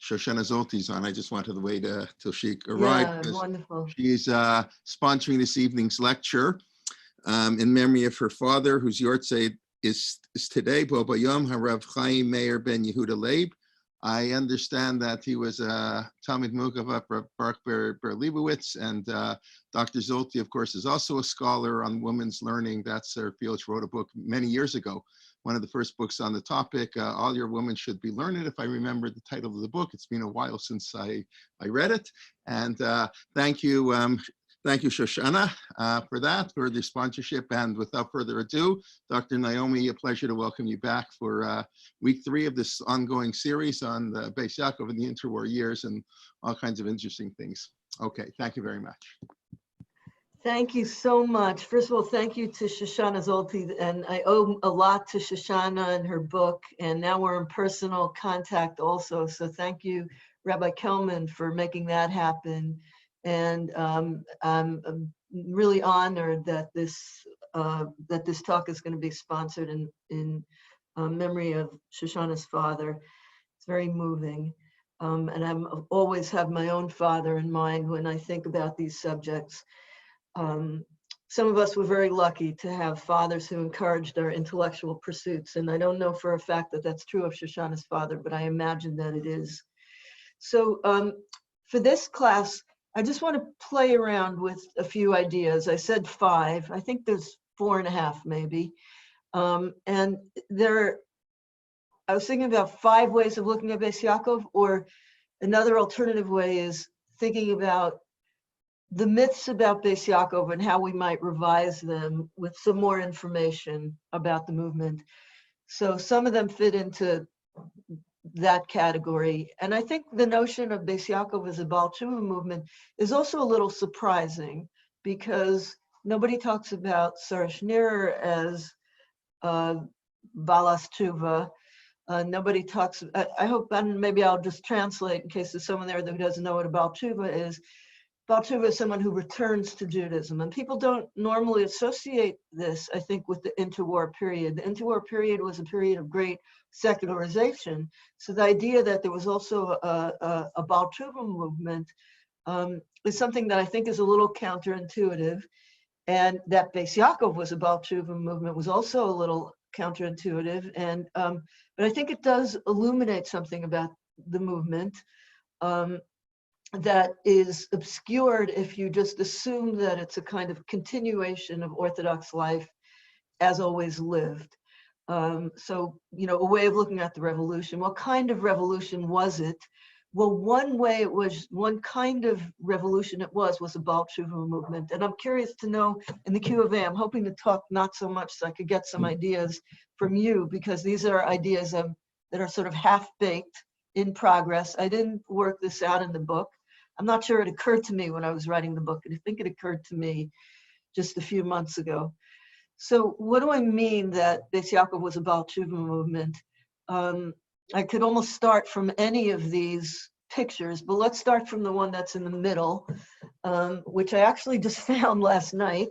Shoshana Zolti's on. I just wanted to wait till she arrived. Yeah, wonderful. She's sponsoring this evening's lecture in memory of her father, whose yahrzeit is today, Bo Bayom Harav Chaim Meir ben Yehuda Leib. I understand that he was a Talmid Mugav Baruch Ber Leibowitz, and Dr. Zolti, of course, is also a scholar on women's learning. That's her field. She wrote a book many years ago, one of the first books on the topic. All Your Women Should Be Learned. If I remember the title of the book, it's been a while since I read it. And thank you, Shoshana, for that, for the sponsorship. And without further ado, Dr. Naomi, a pleasure to welcome you back for week 3 of this ongoing series on the Bais Yaakov in the interwar years and all kinds of interesting things. Okay, thank you very much. Thank you so much. First of all, thank you to Shoshana Zolti, and I owe a lot to Shoshana and her book, and now we're in personal contact also. So thank you, Rabbi Kelman, for making that happen. And I'm really honored that this talk is going to be sponsored in memory of Shoshana's father. It's very moving, and I always have my own father in mind when I think about these subjects. Some of us were very lucky to have fathers who encouraged our intellectual pursuits, and I don't know for a fact that that's true of Shoshana's father, but I imagine that it is. So for this class, I just want to play around with a few ideas. I said 5. I think there's 4.5 maybe. And I was thinking about 5 ways of looking at Bais Yaakov, or another alternative way is thinking about the myths about Bais Yaakov and how we might revise them with some more information about the movement. So some of them fit into that category. And I think the notion of Bais Yaakov as a Baal Tshuva movement is also a little surprising, because nobody talks about Sarash Nir as Balas Tshuva. Nobody talks, I hope, and maybe I'll just translate in case there's someone there who doesn't know what a Baal Tshuva is. Baal Tshuva is someone who returns to Judaism, and people don't normally associate this, I think, with the interwar period. The interwar period was a period of great secularization, so the idea that there was also a Baal Tshuva movement is something that I think is a little counterintuitive, and that Bais Yaakov was a Baal Tshuva movement was also a little counterintuitive, and but I think it does illuminate something about the movement that is obscured if you just assume that it's a kind of continuation of Orthodox life as always lived. So, you know, a way of looking at the revolution. What kind of revolution was it? Well, one kind of revolution it was a Baal Tshuva movement. And I'm curious to know in the Q&A, I'm hoping to talk not so much so I could get some ideas from you, because these are ideas that are sort of half-baked, in progress. I didn't work this out in the book. I'm not sure it occurred to me when I was writing the book. I think it occurred to me just a few months ago. So what do I mean that Bais Yaakov was a Baal Tshuva movement? I could almost start from any of these pictures, but let's start from the one that's in the middle, which I actually just found last night.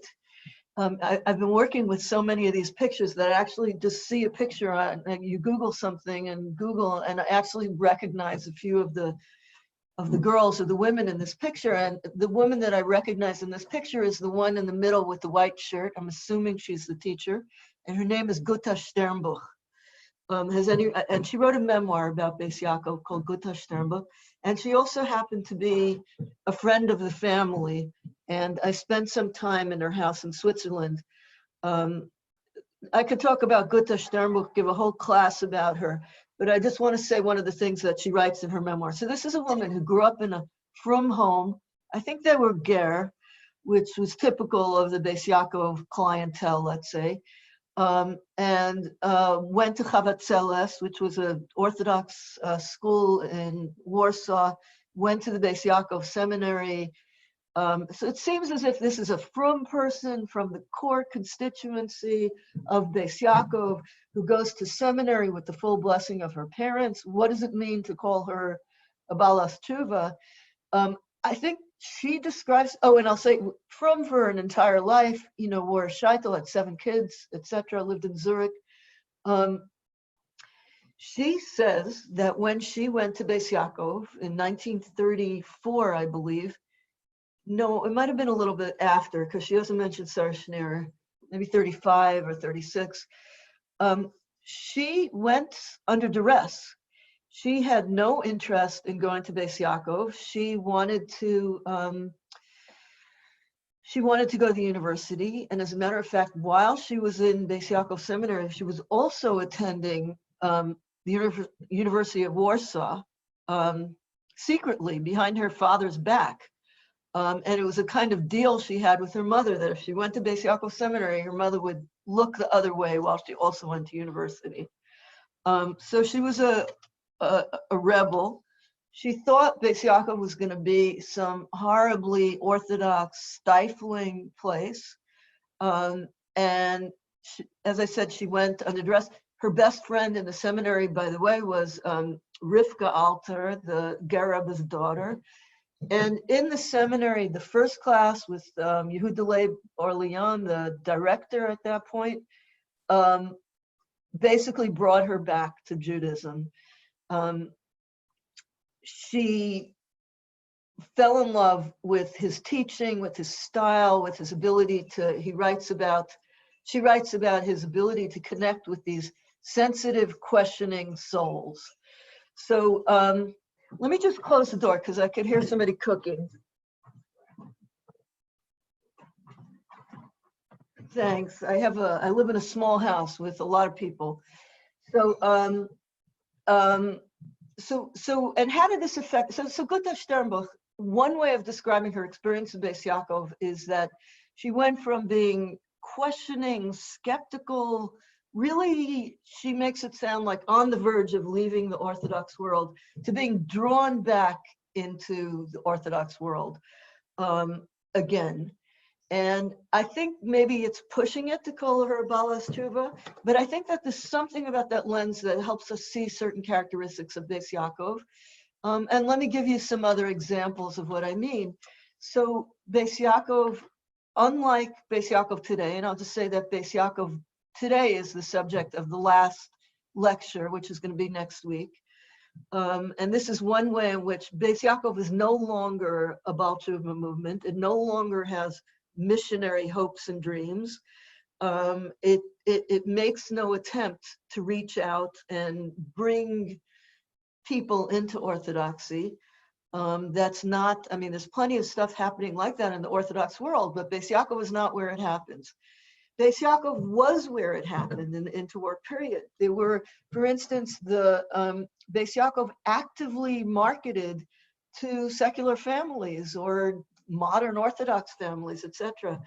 I've been working with so many of these pictures that I actually just see a picture on, you Google something and I actually recognize a few of the girls or the women in this picture. And the woman that I recognize in this picture is the one in the middle with the white shirt. I'm assuming she's the teacher, and her name is Gutta Sternbuch. And she wrote a memoir about Bais Yaakov called Gutta Sternbuch. And she also happened to be a friend of the family. And I spent some time in her house in Switzerland. I could talk about Gutta Sternbuch, give a whole class about her, but I just want to say one of the things that she writes in her memoir. So this is a woman who grew up in a frum home. I think they were ger, which was typical of the Bais Yaakov clientele, let's say. And went to Chavatzeles, which was an Orthodox school in Warsaw, went to the Bais Yaakov seminary. So it seems as if this is a frum person from the core constituency of Bais Yaakov who goes to seminary with the full blessing of her parents. What does it mean to call her a Balas Tshuva? I think she describes, and I'll say from for an entire life, you know, wore a shaitel, had 7 kids, etc., lived in Zurich. She says that when she went to Bais Yaakov in 1934, I believe, no, it might have been a little bit after, because she doesn't mention Sarah Schneer, maybe 35 or 36. She went under duress. She had no interest in going to Bais Yaakov. She wanted to go to the university. And as a matter of fact, while she was in Bais Yaakov Seminary, she was also attending the University of Warsaw secretly behind her father's back. And it was a kind of deal she had with her mother that if she went to Bais Yaakov Seminary, her mother would look the other way while she also went to university. So she was a rebel. She thought Bais Yaakov was going to be some horribly orthodox, stifling place. And she, as I said, she went under duress. Her best friend in the seminary, by the way, was Rivka Alter, the Gerab's daughter. And in the seminary, the first class with Yehuda Leib Orlean, the director at that point, basically brought her back to Judaism. She fell in love with his teaching, with his style, with his ability to, she writes about his ability to connect with these sensitive, questioning souls. So let me just close the door because I could hear somebody cooking. Thanks. I live in a small house with a lot of people. So, and how did this affect? So Gutta Sternbuch, one way of describing her experience in Bais Yaakov is that she went from being questioning, skeptical, really, she makes it sound like on the verge of leaving the Orthodox world, to being drawn back into the Orthodox world again. And I think maybe it's pushing it to call her Balas Tshuva, but I think that there's something about that lens that helps us see certain characteristics of Bais Yaakov. And let me give you some other examples of what I mean. So Bais Yaakov, unlike Bais Yaakov today, and I'll just say that Bais Yaakov today is the subject of the last lecture, which is going to be next week. And this is one way in which Bais Yaakov is no longer a Baal Tshuva movement. It no longer has missionary hopes and dreams. It makes no attempt to reach out and bring people into Orthodoxy. That's not, I mean, there's plenty of stuff happening like that in the Orthodox world, but Bais Yaakov is not where it happens. Bais Yaakov was where it happened in the interwar period. There were, for instance, the Bais Yaakov actively marketed to secular families or modern Orthodox families, etc.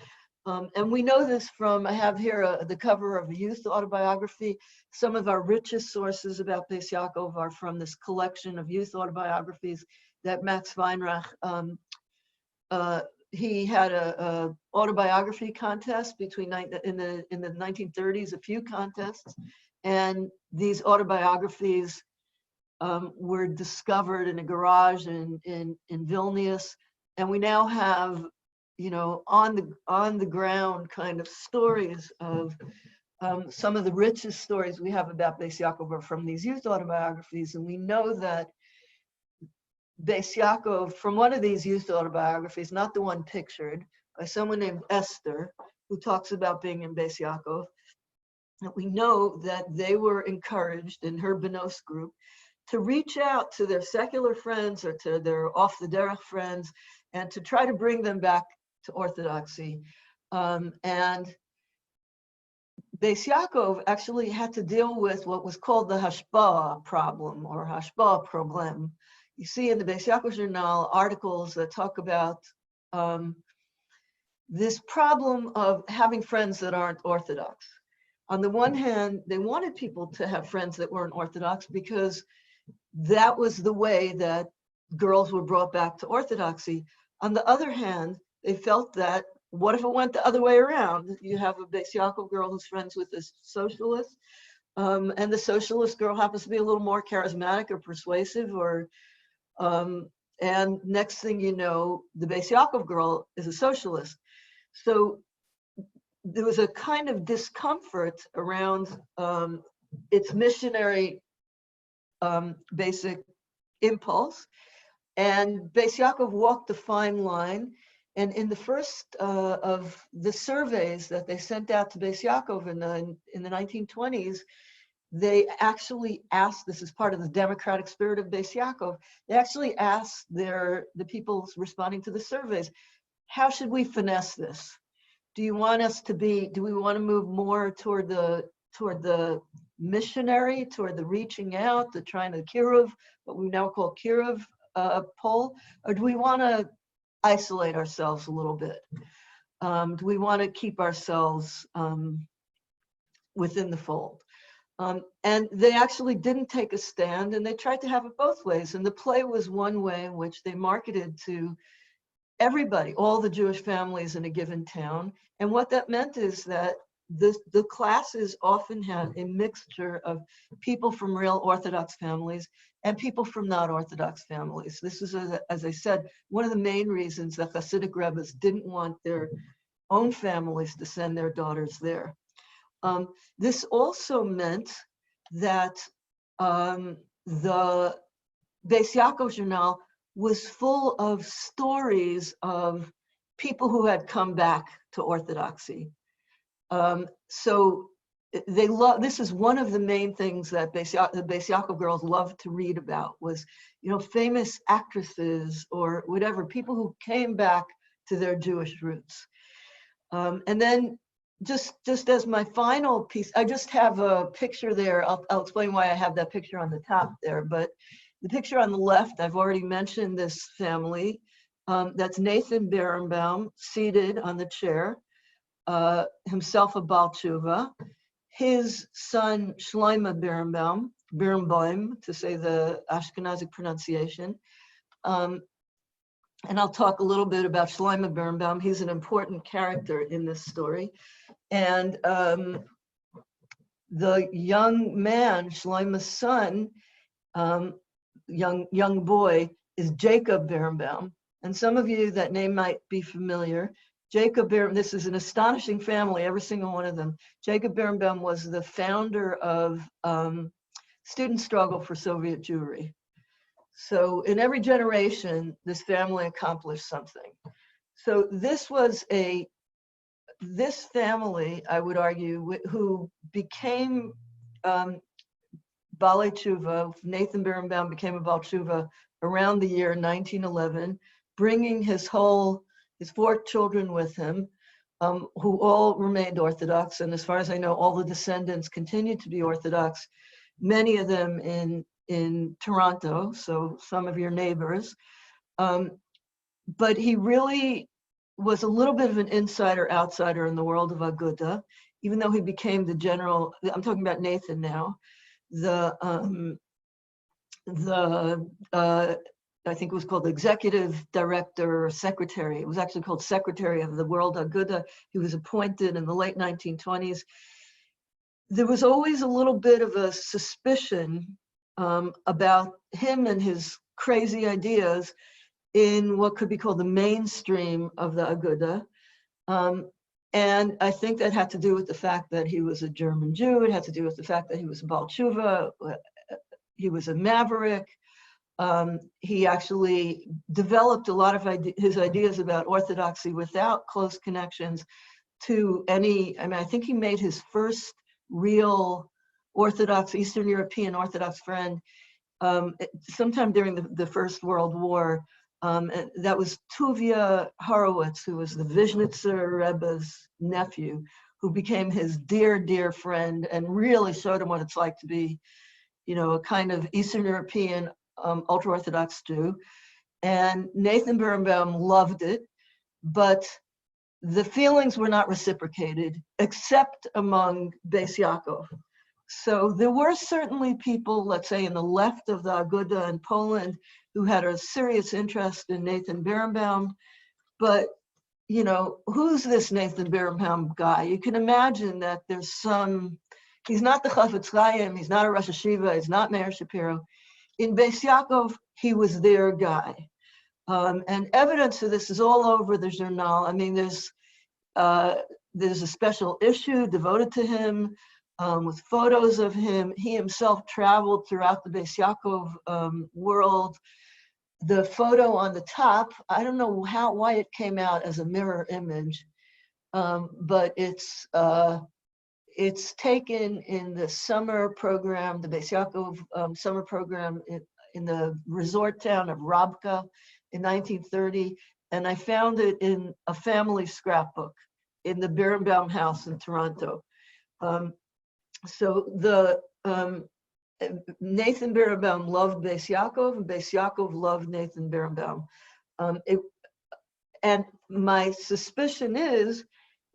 And we know this from, I have here the cover of a youth autobiography. Some of our richest sources about Bais Yaakov are from this collection of youth autobiographies that Max Weinreich, he had a autobiography contest between in the 1930s, a few contests, and these autobiographies were discovered in a garage in Vilnius, and we now have, you know, on the ground kind of stories of some of the richest stories we have about Bais Yaakov are from these youth autobiographies, and we know that Bais Yaakov, from one of these youth autobiographies, not the one pictured, by someone named Esther, who talks about being in Bais Yaakov, that we know that they were encouraged in her Benos group to reach out to their secular friends or to their off the derech friends and to try to bring them back to Orthodoxy. And Bais Yaakov actually had to deal with what was called the Hashpah problem or Hashpah problem. You see in the Bais Yaakov Journal articles that talk about this problem of having friends that aren't Orthodox. On the one hand, they wanted people to have friends that weren't Orthodox because that was the way that girls were brought back to Orthodoxy. On the other hand, they felt that, what if it went the other way around? You have a Bais Yaakov girl who's friends with a socialist, and the socialist girl happens to be a little more charismatic or persuasive, or and next thing you know, the Bais Yaakov girl is a socialist. So there was a kind of discomfort around its missionary basic impulse. And Bais Yaakov walked a fine line. And in the first of the surveys that they sent out to Bais Yaakov in the 1920s, they actually asked, this is part of the democratic spirit of Bais Yaakov, they actually asked the people responding to the surveys, how should we finesse this? Do we want to move more toward the missionary, toward the reaching out, the trying to kiruv, what we now call kiruv pole, or do we want to isolate ourselves a little bit? Do we want to keep ourselves within the fold? And they actually didn't take a stand, and they tried to have it both ways. And the play was one way in which they marketed to everybody, all the Jewish families in a given town. And what that meant is that the classes often had a mixture of people from real Orthodox families and people from not Orthodox families. This is, as I said, one of the main reasons that Hasidic rebbes didn't want their own families to send their daughters there. This also meant that the Bais Yaakov Journal was full of stories of people who had come back to Orthodoxy. So they love. This is one of the main things that the Bais Yaakov girls loved to read about was, famous actresses or whatever, people who came back to their Jewish roots. And then just as my final piece, I just have a picture there. I'll explain why I have that picture on the top there. But the picture on the left, I've already mentioned this family. That's Nathan Berenbaum seated on the chair, himself a Baal Tshuva. His son, Shlomo Berenbaum, to say the Ashkenazic pronunciation. And I'll talk a little bit about Shlomo Berenbaum. He's an important character in this story. And the young man, Shlomo's son, young boy, is Jacob Berenbaum. And some of you, that name might be familiar. Jacob Berenbaum, this is an astonishing family, every single one of them. Jacob Berenbaum was the founder of Student Struggle for Soviet Jewry. So in every generation, this family accomplished something. So this family, I would argue, who became Balei Tshuva, Nathan Berenbaum became a Baal Tshuva around the year 1911, bringing his 4 children with him, who all remained Orthodox. And as far as I know, all the descendants continued to be Orthodox, many of them in Toronto, so some of your neighbors. But he really was a little bit of an outsider in the world of Aguda, even though he became the general, I'm talking about Nathan now, I think it was called executive director or secretary. It was actually called secretary of the World Aguda. He was appointed in the late 1920s. There was always a little bit of a suspicion about him and his crazy ideas in what could be called the mainstream of the Aguda. And I think that had to do with the fact that he was a German Jew. It had to do with the fact that he was a Baal Tshuva. He was a maverick. He actually developed a lot of his ideas about Orthodoxy without close connections to any, I think he made his first real Orthodox, Eastern European Orthodox friend sometime during the First World War. That was Tuvia Horowitz, who was the Vizhnitzer Rebbe's nephew, who became his dear, dear friend and really showed him what it's like to be, a kind of Eastern European ultra-Orthodox Jew. And Nathan Berenbaum loved it, but the feelings were not reciprocated, except among Bais Yaakov. So there were certainly people, let's say in the left of the Aguda in Poland, who had a serious interest in Nathan Berenbaum. But, who's this Nathan Berenbaum guy? You can imagine that there's he's not the Chafetz Chaim, he's not a Rosh Hashiva, he's not Meir Shapiro. In Bais Yaakov, he was their guy. And evidence of this is all over the journal. There's a special issue devoted to him. with photos of him. He himself traveled throughout the Bais Yaakov world. The photo on the top, I don't know why it came out as a mirror image, but it's taken in the summer program, the Bais Yaakov summer program in the resort town of Rabka in 1930, and I found it in a family scrapbook in the Birnbaum house in Toronto. So the Nathan Birnbaum loved Bais Yaakov, and Bais Yaakov loved Nathan Birnbaum. And my suspicion is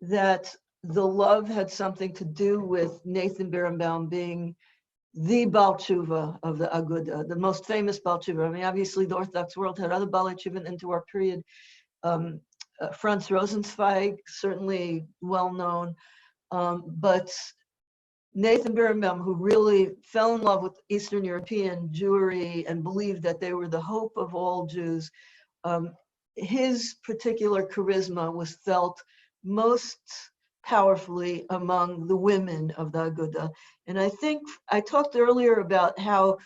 that the love had something to do with Nathan Birnbaum being the Baal Tshuva of the Aguda, the most famous Baal Tshuva. I mean, obviously the Orthodox world had other Baal Tshuva into our period. Franz Rosenzweig, certainly well known, but Nathan Birnbaum, who really fell in love with Eastern European Jewry and believed that they were the hope of all Jews, his particular charisma was felt most powerfully among the women of the Aguda. And I think I talked earlier about how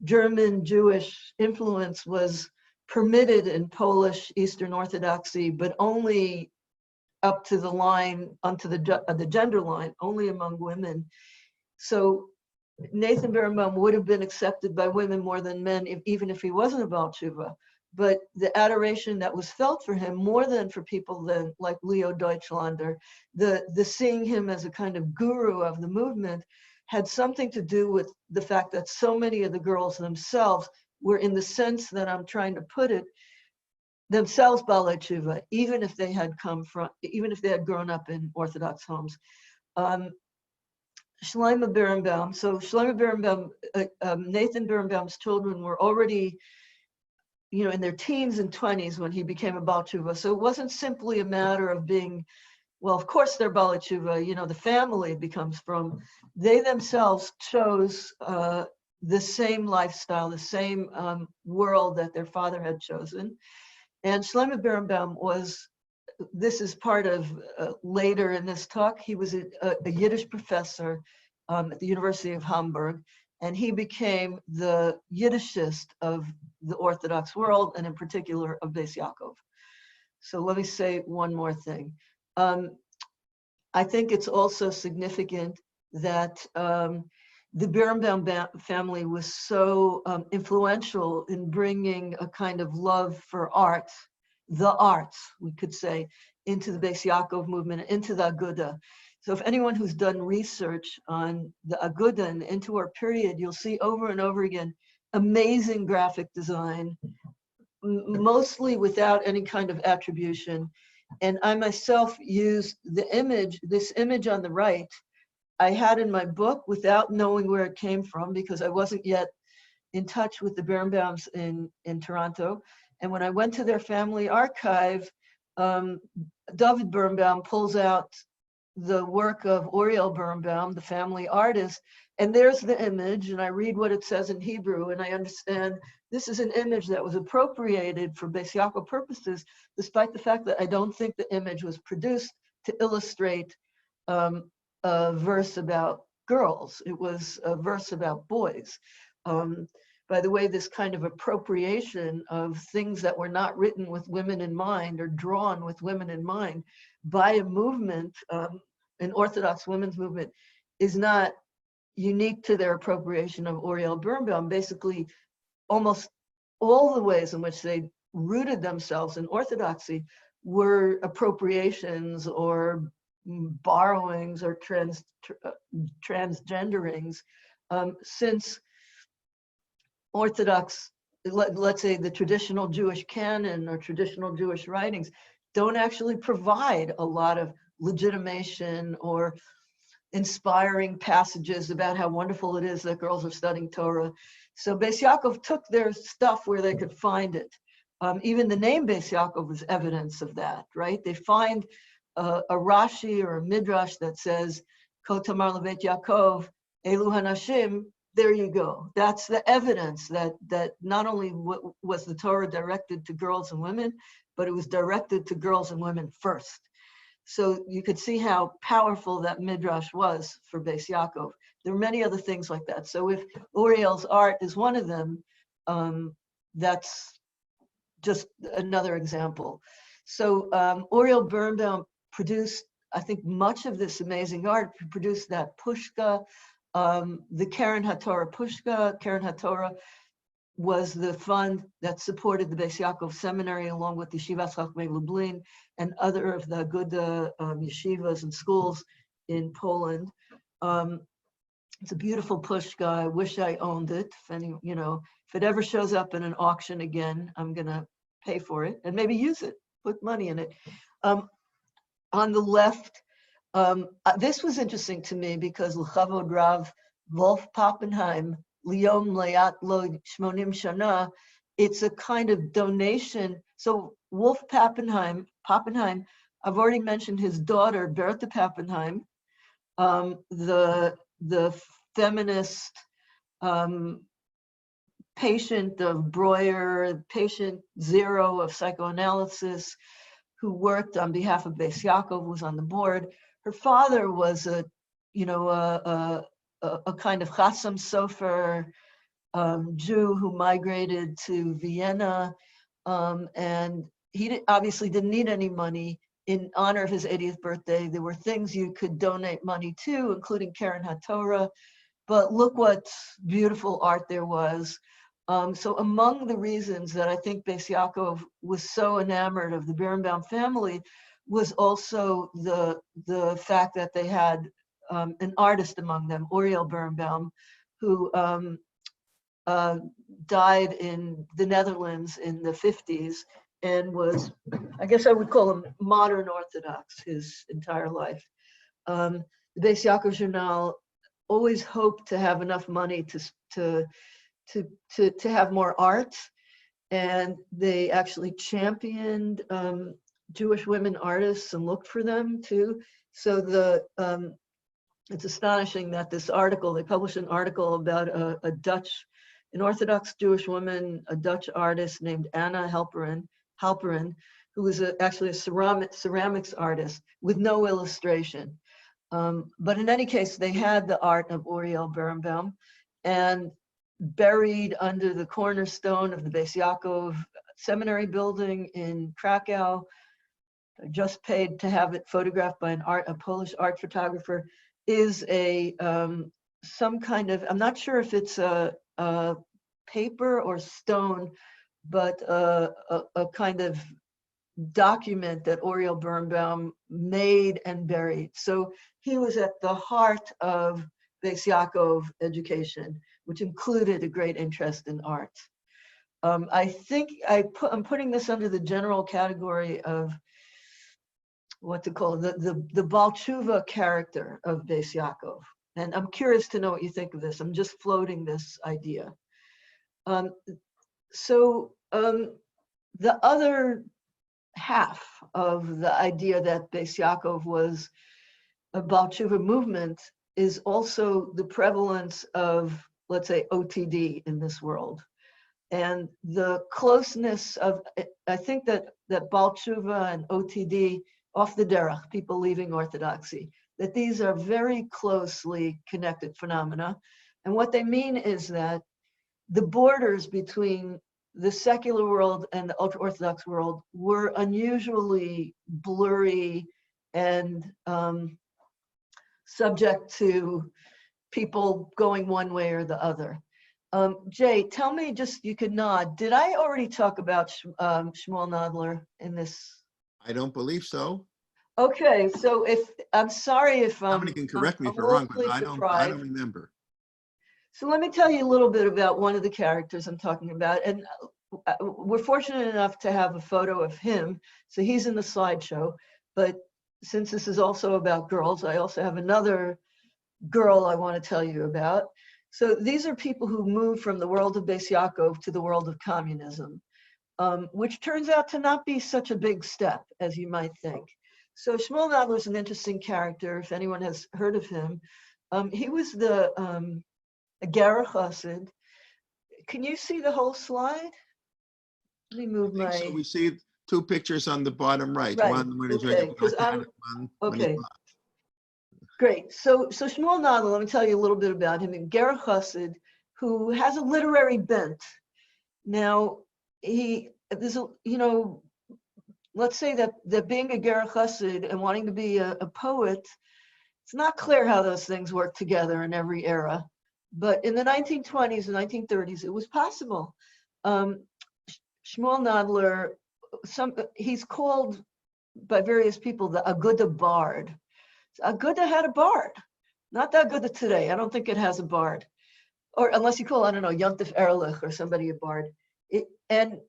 German Jewish influence was permitted in Polish Eastern Orthodoxy, but only up to the line, onto the gender line, only among women. So Nathan Birnbaum would have been accepted by women more than men, even if he wasn't a Baal Tshuva. But the adoration that was felt for him, more than for people like Leo Deutschlander, the seeing him as a kind of guru of the movement, had something to do with the fact that so many of the girls themselves were, in the sense that I'm trying to put it, themselves Baalei Tshuva, even if they had grown up in Orthodox homes. Shlomo Birnbaum. So Shlomo Birnbaum, Nathan Birnbaum's children were already, in their teens and 20s when he became a Baal Tshuva. So it wasn't simply a matter of being, well, of course they're Baalei Tshuva, the family becomes from. They themselves chose the same lifestyle, the same world that their father had chosen. And Shlomo Birnbaum this is part of later in this talk, he was a Yiddish professor at the University of Hamburg, and he became the Yiddishist of the Orthodox world, and in particular of Bais Yaakov. So let me say one more thing. I think it's also significant that the Birnbaum family was so influential in bringing a kind of love for art, the arts, we could say, into the Bais Yaakov movement, into the Aguda. So if anyone who's done research on the Aguda and into our period, you'll see over and over again, amazing graphic design, mostly without any kind of attribution. And I myself used this image on the right, I had in my book without knowing where it came from, because I wasn't yet in touch with the Birnbaums in Toronto. And when I went to their family archive, David Birnbaum pulls out the work of Oriel Birnbaum, the family artist, and there's the image, and I read what it says in Hebrew, and I understand this is an image that was appropriated for Bais Yaakov purposes, despite the fact that I don't think the image was produced to illustrate a verse about girls. It was a verse about boys. By the way, this kind of appropriation of things that were not written with women in mind or drawn with women in mind by a movement, an Orthodox women's movement, is not unique to their appropriation of Oriel Birnbaum. Basically, almost all the ways in which they rooted themselves in Orthodoxy were appropriations or borrowings or transgenderings, since Orthodox, let's say the traditional Jewish canon or traditional Jewish writings, don't actually provide a lot of legitimation or inspiring passages about how wonderful it is that girls are studying Torah. So Bais Yaakov took their stuff where they could find it. Even the name Bais Yaakov is evidence of that, right? They find a Rashi or a Midrash that says, Ko Tamar Levet Yaakov, Elu Hanashim, there you go. That's the evidence that not only was the Torah directed to girls and women, but it was directed to girls and women first. So you could see how powerful that midrash was for Beis Yaakov. There are many other things like that. So if Uriel's art is one of them, that's just another example. So Uriel Birnbaum produced, I think, much of this amazing art. He produced that Pushka, the Keren HaTorah Pushka. Keren HaTorah was the fund that supported the Beis Yaakov Seminary along with the Yeshivas Chachmei Lublin and other of the good yeshivas and schools in Poland. It's a beautiful pushka. I wish I owned it. If it ever shows up in an auction again, I'm gonna pay for it and maybe use it, put money in it. On the left, this was interesting to me because L'chavod Rav Wolf Pappenheim, Liyom Layat Lo Shmonim Shana, it's a kind of donation. So Wolf Pappenheim, I've already mentioned his daughter, Bertha Pappenheim, the feminist patient of Breuer, patient zero of psychoanalysis, who worked on behalf of Beis Yaakov, was on the board. Her father was a kind of Chassam Sofer Jew who migrated to Vienna, and he obviously didn't need any money. In honor of his 80th birthday, there were things you could donate money to, including Keren HaTorah, but look what beautiful art there was. So among the reasons that I think Beis Yaakov was so enamored of the Birnbaum family was also the fact that they had an artist among them, Uriel Birnbaum, who died in the Netherlands in the 50s and was, I guess I would call him modern Orthodox his entire life. The Beis Yaakov Journal always hoped to have enough money to have more art, and they actually championed Jewish women artists and looked for them too. So it's astonishing that this article, they published an article about an Orthodox Jewish woman, a Dutch artist named Anna Halperin, who was actually a ceramics artist with no illustration. But in any case, they had the art of Uriel Birnbaum, and buried under the cornerstone of the Beis Yaakov Seminary building in Krakow. I just paid to have it photographed by a Polish art photographer, is some kind of, I'm not sure if it's a paper or stone, but a kind of document that Uriel Birnbaum made and buried. So he was at the heart of Beis Yaakov education, which included a great interest in art. I think I'm putting this under the general category of what to call the Baal Tshuva character of Beis Yaakov. And I'm curious to know what you think of this. I'm just floating this idea. The other half of the idea that Beis Yaakov was a Baal Tshuva movement is also the prevalence of, let's say, OTD in this world. And the closeness of, I think that Baal Tshuva and OTD, off the derech, people leaving orthodoxy, that these are very closely connected phenomena. And what they mean is that the borders between the secular world and the ultra-Orthodox world were unusually blurry and subject to people going one way or the other. Jay, tell me, just, you could nod. Did I already talk about Shmuel Nadler in this? I don't believe so. Okay, so I'm sorry if Somebody can correct me if I'm wrong, but I don't remember. So let me tell you a little bit about one of the characters I'm talking about. And we're fortunate enough to have a photo of him. So he's in the slideshow. But since this is also about girls, I also have another girl I want to tell you about. So these are people who moved from the world of Beis Yaakov to the world of communism, which turns out to not be such a big step as you might think. So Shmuel Nadler is an interesting character, if anyone has heard of him. He was a Ger Chassid. Can you see the whole slide? Let me move my... So we see two pictures on the bottom right. Right. One when he's Okay. wearing a Because black hat, I'm and one when he's okay. not. Great. So Shmuel Nadler, let me tell you a little bit about him. Ger Chassid, who has a literary bent. Now, let's say that being a Ger Chassid and wanting to be a poet, it's not clear how those things work together in every era. But in the 1920s and 1930s, it was possible. Shmuel Nadler, he's called by various people the Aguda Bard. Aguda had a bard, not the Aguda today. I don't think it has a bard, or unless you call, I don't know, Yontif Erlich or somebody a bard. And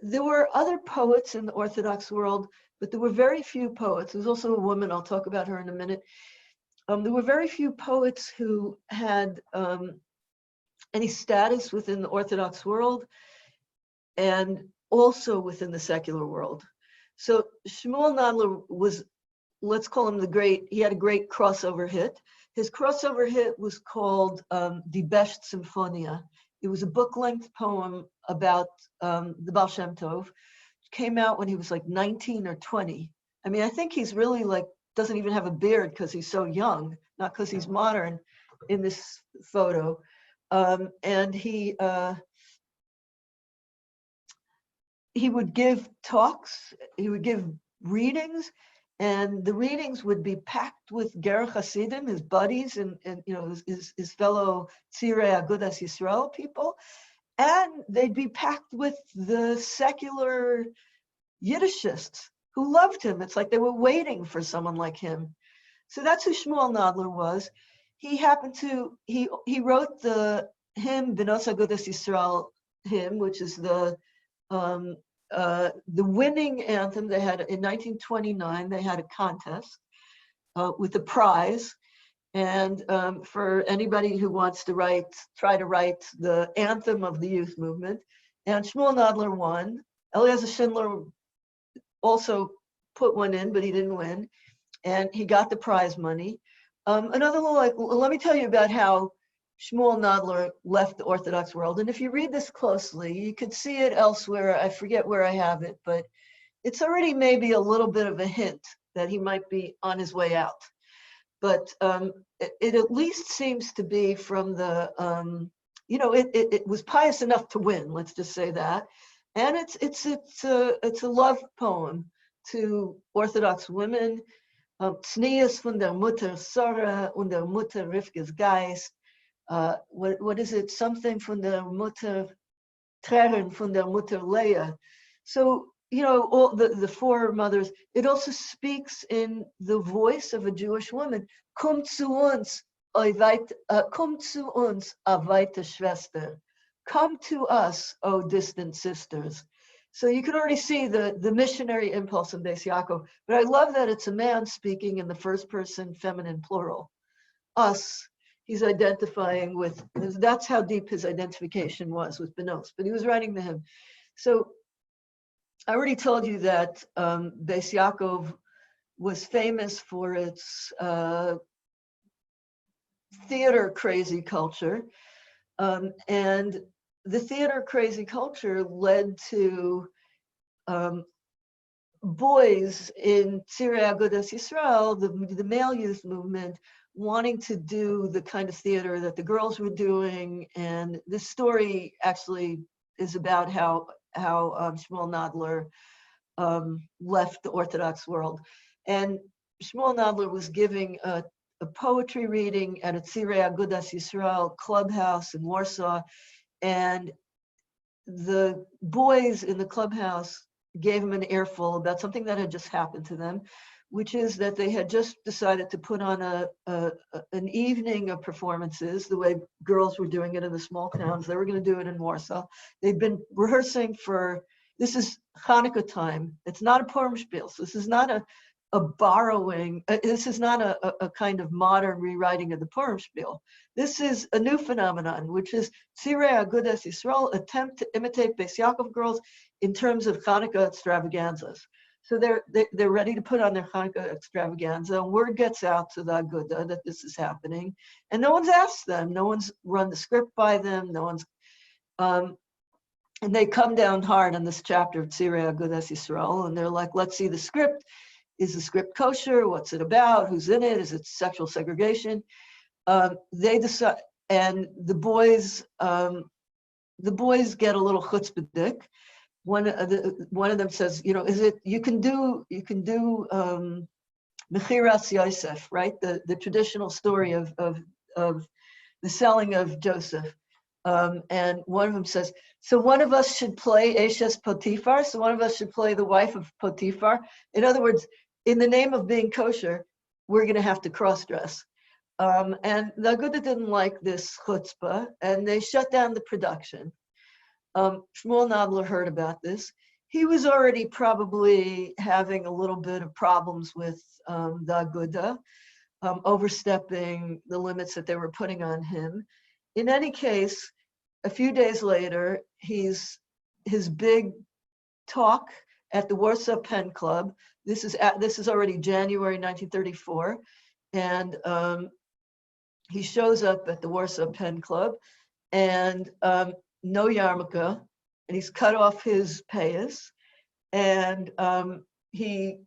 there were other poets in the Orthodox world, but there were very few poets. There's also a woman, I'll talk about her in a minute. There were very few poets who had any status within the Orthodox world and also within the secular world. So Shmuel Nadler was, let's call him he had a great crossover hit. His crossover hit was called Die Best Symphonia. It was a book-length poem about the Baal Shem Tov. It came out when he was like 19 or 20. I mean, I think he's really like, doesn't even have a beard because he's so young, not because he's modern in this photo. And he would give talks, he would give readings, and the readings would be packed with Ger Hasidim, his buddies, and his fellow Tzirei Agudas Yisrael people, and they'd be packed with the secular Yiddishists who loved him. It's like they were waiting for someone like him. So that's who Shmuel Nadler was. He happened to, he wrote the hymn, B'nos Agudas Yisrael hymn, which is the winning anthem. They had, in 1929, they had a contest with a prize. And for anybody who wants to try to write the anthem of the youth movement. And Shmuel Nadler won. Eliezer Schindler also put one in, but he didn't win. And he got the prize money. Another little, let me tell you about how Shmuel Nadler left the Orthodox world. And if you read this closely, you could see it elsewhere. I forget where I have it, but it's already maybe a little bit of a hint that he might be on his way out. But it at least seems to be from the, it was pious enough to win, let's just say that. And it's a love poem to Orthodox women. Tznius von der Mutter Sarah und der Mutter Rivka's Geist. What is it? Something von der Mutter Treren von der Mutter Leah. So, all the four mothers, it also speaks in the voice of a Jewish woman. Komm zu uns, komm zu uns, a weite Schwester. Come to us, O distant sisters. So you can already see the missionary impulse in Bais Yaakov. But I love that it's a man speaking in the first person feminine plural. Us, he's identifying with, that's how deep his identification was with Benos. But he was writing to him. So I already told you that Bais Yaakov was famous for its theater crazy culture. And the theater crazy culture led to boys in Tzirei Agudas Yisrael, the male youth movement, wanting to do the kind of theater that the girls were doing. And this story actually is about how Shmuel Nadler left the Orthodox world. And Shmuel Nadler was giving a poetry reading at a Tzirei Agudas Yisrael clubhouse in Warsaw. And the boys in the clubhouse gave him an earful about something that had just happened to them, which is that they had just decided to put on an evening of performances, the way girls were doing it in the small towns. They were going to do it in Warsaw. They've been rehearsing this is Hanukkah time. It's not a Purim spiel. So this is not a borrowing. This is not a kind of modern rewriting of the Purim spiel. This is a new phenomenon, which is Tzirei Agudas Yisrael attempt to imitate Bais Yaakov girls in terms of Hanukkah extravaganzas. So they're ready to put on their Hanukkah extravaganza. And word gets out to the Aguda that this is happening, and no one's asked them. No one's run the script by them. No one's. And they come down hard on this chapter of Tzirei Agudas Yisrael, and they're like, let's see the script. Is the script kosher? What's it about? Who's in it? Is it sexual segregation? They decide, and the boys get a little chutzpahdik. One of them says, is it you can do Mechiras Yosef, right? The traditional story of the selling of Joseph. And one of them says, so one of us should play Eshes Potiphar, so one of us should play the wife of Potiphar. In other words, in the name of being kosher, we're going to have to cross-dress. And the Aguda didn't like this chutzpah, and they shut down the production. Shmuel Nadler heard about this. He was already probably having a little bit of problems with the Aguda, overstepping the limits that they were putting on him. In any case, a few days later, his big talk at the Warsaw Pen Club. This is already January 1934, and he shows up at the Warsaw Pen Club, and no yarmulke, and he's cut off his payas, and he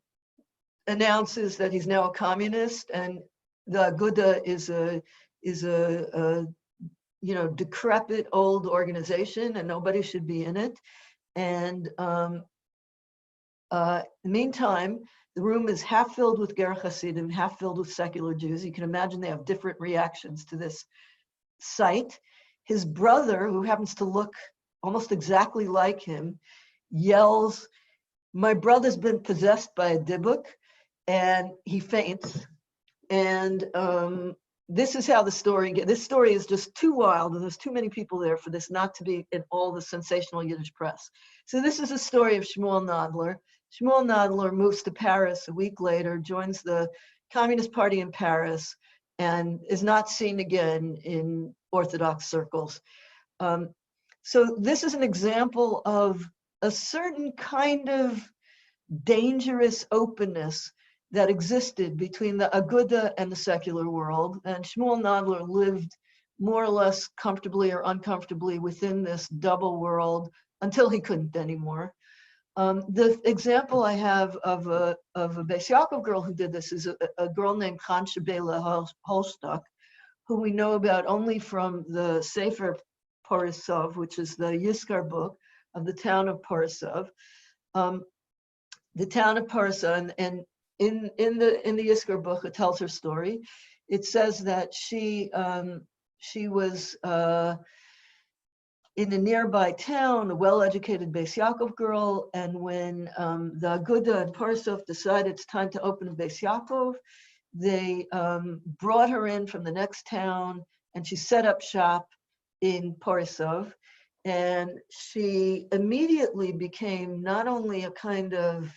announces that he's now a communist, and the Aguda is a decrepit old organization, and nobody should be in it. And meantime, the room is half filled with Ger Hasidim, half filled with secular Jews. You can imagine they have different reactions to this sight. His brother, who happens to look almost exactly like him, yells, "My brother's been possessed by a dibuk," and he faints. And this is how the story gets. This story is just too wild, and there's too many people there for this not to be in all the sensational Yiddish press. So this is the story of Shmuel Nadler. Shmuel Nadler moves to Paris a week later, joins the Communist Party in Paris, and is not seen again in Orthodox circles. So this is an example of a certain kind of dangerous openness that existed between the Aguda and the secular world. And Shmuel Nadler lived more or less comfortably or uncomfortably within this double world until he couldn't anymore. The example I have of a Bais Yaakov girl who did this is a girl named Chansha Bela Holstock, who we know about only from the Sefer Porisov, which is the Yizkar book of the town of Porisov. The town of Porisov, and in the Yizkar book, it tells her story. It says that she was in a nearby town, a well-educated Bais Yaakov girl, and when the Aguda and Porisov decided it's time to open a Bais Yaakov, they brought her in from the next town, and she set up shop in Porisov, and she immediately became not only a kind of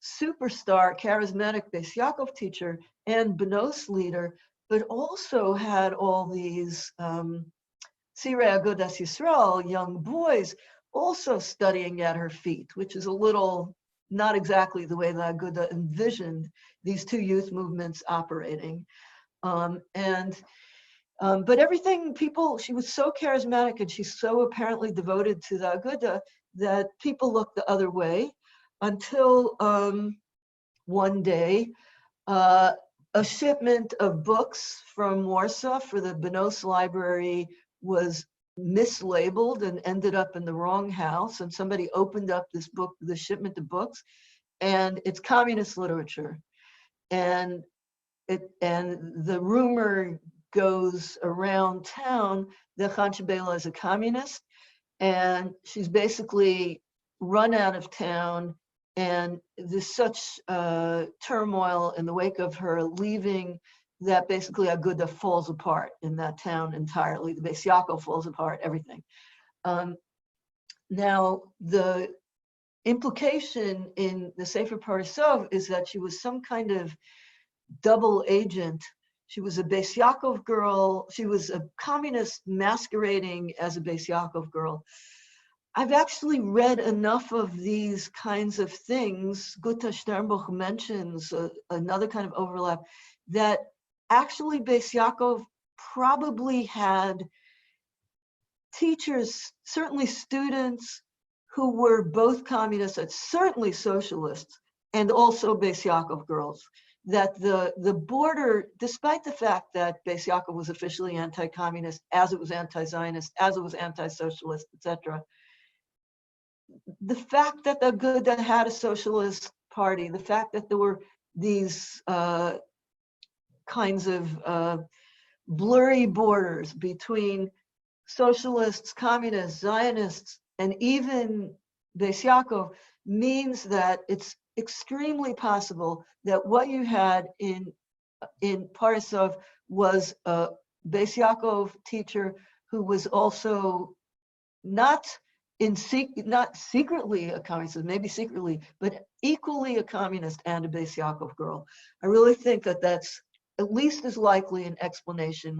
superstar, charismatic Bais Yaakov teacher and Benos leader, but also had all these Tzirei Agudas Yisrael, young boys, also studying at her feet, which is a little not exactly the way the Aguda envisioned these two youth movements operating. But everything, she was so charismatic and she's so apparently devoted to the Aguda that people looked the other way until one day, a shipment of books from Warsaw for the Benos Library was mislabeled and ended up in the wrong house, and somebody opened up this book, the shipment of books, and it's communist literature, and the rumor goes around town that Chansha Bela is a communist, and she's basically run out of town, and there's such turmoil in the wake of her leaving that basically Aguda falls apart in that town entirely. The Bais Yaakov falls apart, everything. Now, the implication in the Sefer Porisov is that she was some kind of double agent. She was a Bais Yaakov girl. She was a communist masquerading as a Bais Yaakov girl. I've actually read enough of these kinds of things. Gutta Sternbuch mentions another kind of overlap, that actually Bais Yaakov probably had teachers, certainly students, who were both communists and certainly socialists, and also Bais Yaakov girls. That the border, despite the fact that Bais Yaakov was officially anti-communist, as it was anti-Zionist, as it was anti-socialist, etc., the fact that the Aguda had a socialist party, the fact that there were these kinds of blurry borders between socialists, communists, Zionists, and even Bais Yaakov means that it's extremely possible that what you had in Parisov was a Bais Yaakov teacher who was also not secretly a communist, maybe secretly, but equally a communist and a Bais Yaakov girl. I really think that that's at least as likely an explanation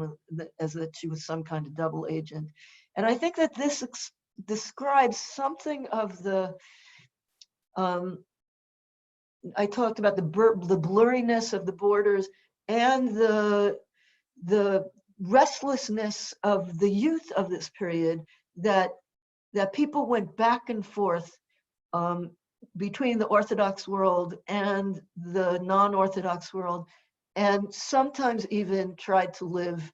as that she was some kind of double agent. And I think that this describes something of the, I talked about the blurriness of the borders and the restlessness of the youth of this period, that people went back and forth between the Orthodox world and the non-Orthodox world, and sometimes even tried to live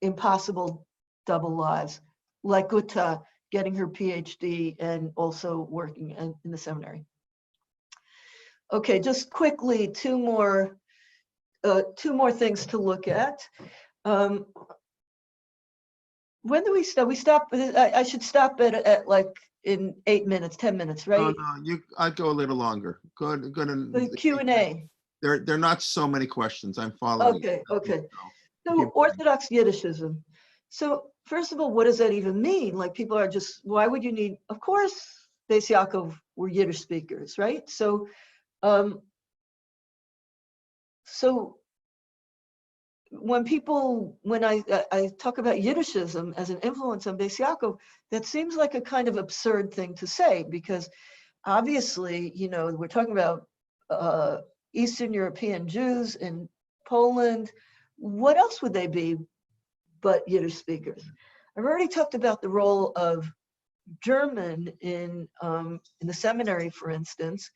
impossible double lives, like Gutta getting her PhD and also working in the seminary. Okay, just quickly, two more things to look at. When do we stop? We stop. I should stop at like in 8 minutes, 10 minutes, right? No, I'd go a little longer. Go and The Q&A. There are not so many questions. I'm following. Okay. So Orthodox Yiddishism. So first of all, what does that even mean? Like, people are just, why would you need? Of course, Bais Yaakov were Yiddish speakers, right? So, when I talk about Yiddishism as an influence on Bais Yaakov, that seems like a kind of absurd thing to say, because obviously, we're talking about Eastern European Jews in Poland. What else would they be but Yiddish speakers? I've already talked about the role of German in the seminary, for instance.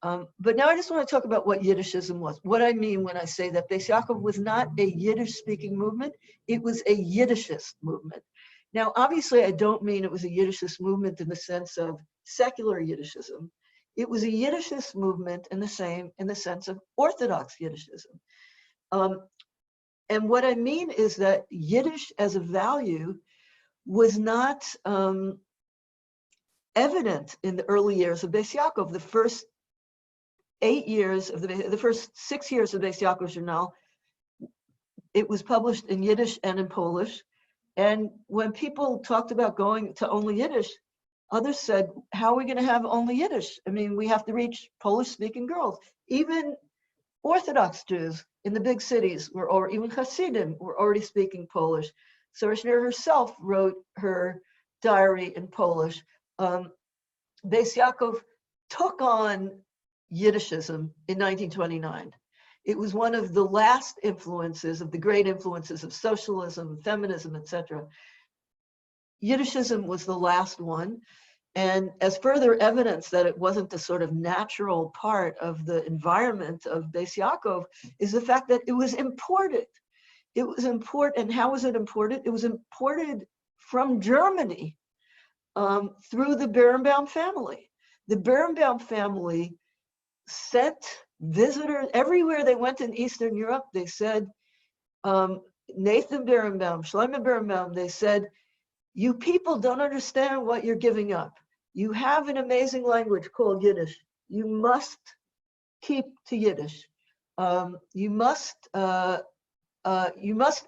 But now I just want to talk about what Yiddishism was. What I mean when I say that Bais Yaakov was not a Yiddish-speaking movement, it was a Yiddishist movement. Now, obviously, I don't mean it was a Yiddishist movement in the sense of secular Yiddishism. It was a Yiddishist movement in the sense of Orthodox Yiddishism. And what I mean is that Yiddish as a value was not evident in the early years of Bais Yaakov. The first 8 years of the first 6 years of Bais Yaakov Journal, it was published in Yiddish and in Polish. And when people talked about going to only Yiddish, others said, how are we going to have only Yiddish? I mean, we have to reach Polish-speaking girls. Even Orthodox Jews in the big cities or even Hasidim were already speaking Polish. Sarah Schneer herself wrote her diary in Polish. Bais Yaakov took on Yiddishism in 1929. It was one of the last influences of the great influences of socialism, feminism, etc. Yiddishism was the last one. And as further evidence that it wasn't the sort of natural part of the environment of Bais Yaakov is the fact that it was imported. It was imported, and how was it imported? It was imported from Germany through the Birnbaum family. The Birnbaum family sent visitors everywhere they went in Eastern Europe. They said, Nathan Birnbaum, Shlomo Birnbaum, they said, you people don't understand what you're giving up. You have an amazing language called Yiddish. You must keep to Yiddish. You must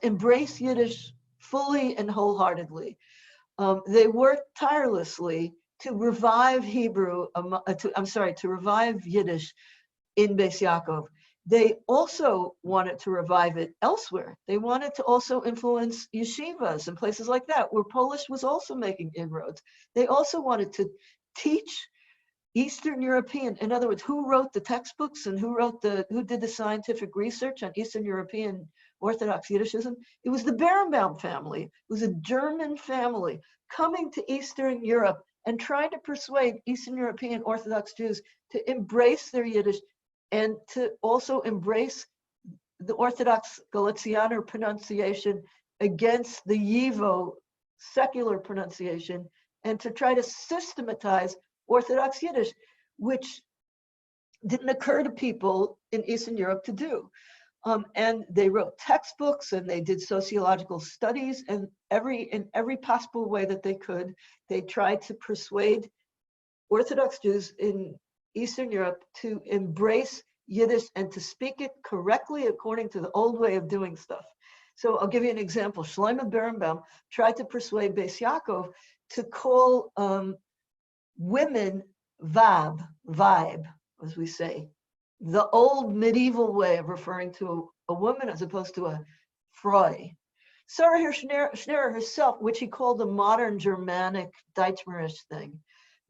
embrace Yiddish fully and wholeheartedly. They worked tirelessly to revive to revive Yiddish in Bais Yaakov. They also wanted to revive it elsewhere. They wanted to also influence yeshivas and places like that, where Polish was also making inroads. They also wanted to teach Eastern European, in other words, who wrote the textbooks and who did the scientific research on Eastern European Orthodox Yiddishism. It was the Birnbaum family. It was a German family coming to Eastern Europe and trying to persuade Eastern European Orthodox Jews to embrace their Yiddish and to also embrace the Orthodox Galicianer pronunciation against the Yivo secular pronunciation, and to try to systematize Orthodox Yiddish, which didn't occur to people in Eastern Europe to do. And they wrote textbooks and they did sociological studies, and in every possible way that they could, they tried to persuade Orthodox Jews in Eastern Europe to embrace Yiddish and to speak it correctly according to the old way of doing stuff. So I'll give you an example. Shlomo Birnbaum tried to persuade Bais Yaakov to call women vibe, as we say, the old medieval way of referring to a woman as opposed to a Frau. Sarah Schneer herself, which he called the modern Germanic Deutschmarisch thing,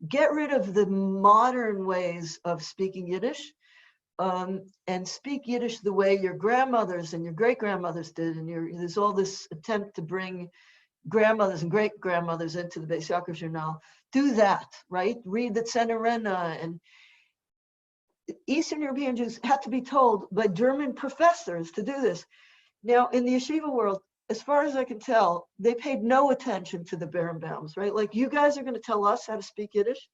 get rid of the modern ways of speaking Yiddish and speak Yiddish the way your grandmothers and your great-grandmothers did. And there's all this attempt to bring grandmothers and great-grandmothers into the Bais Yaakov Journal. Do that, right? Read the Tzenerena. And Eastern European Jews had to be told by German professors to do this. Now, in the yeshiva world, as far as I can tell, they paid no attention to the Birnbaums, right? Like, you guys are going to tell us how to speak Yiddish?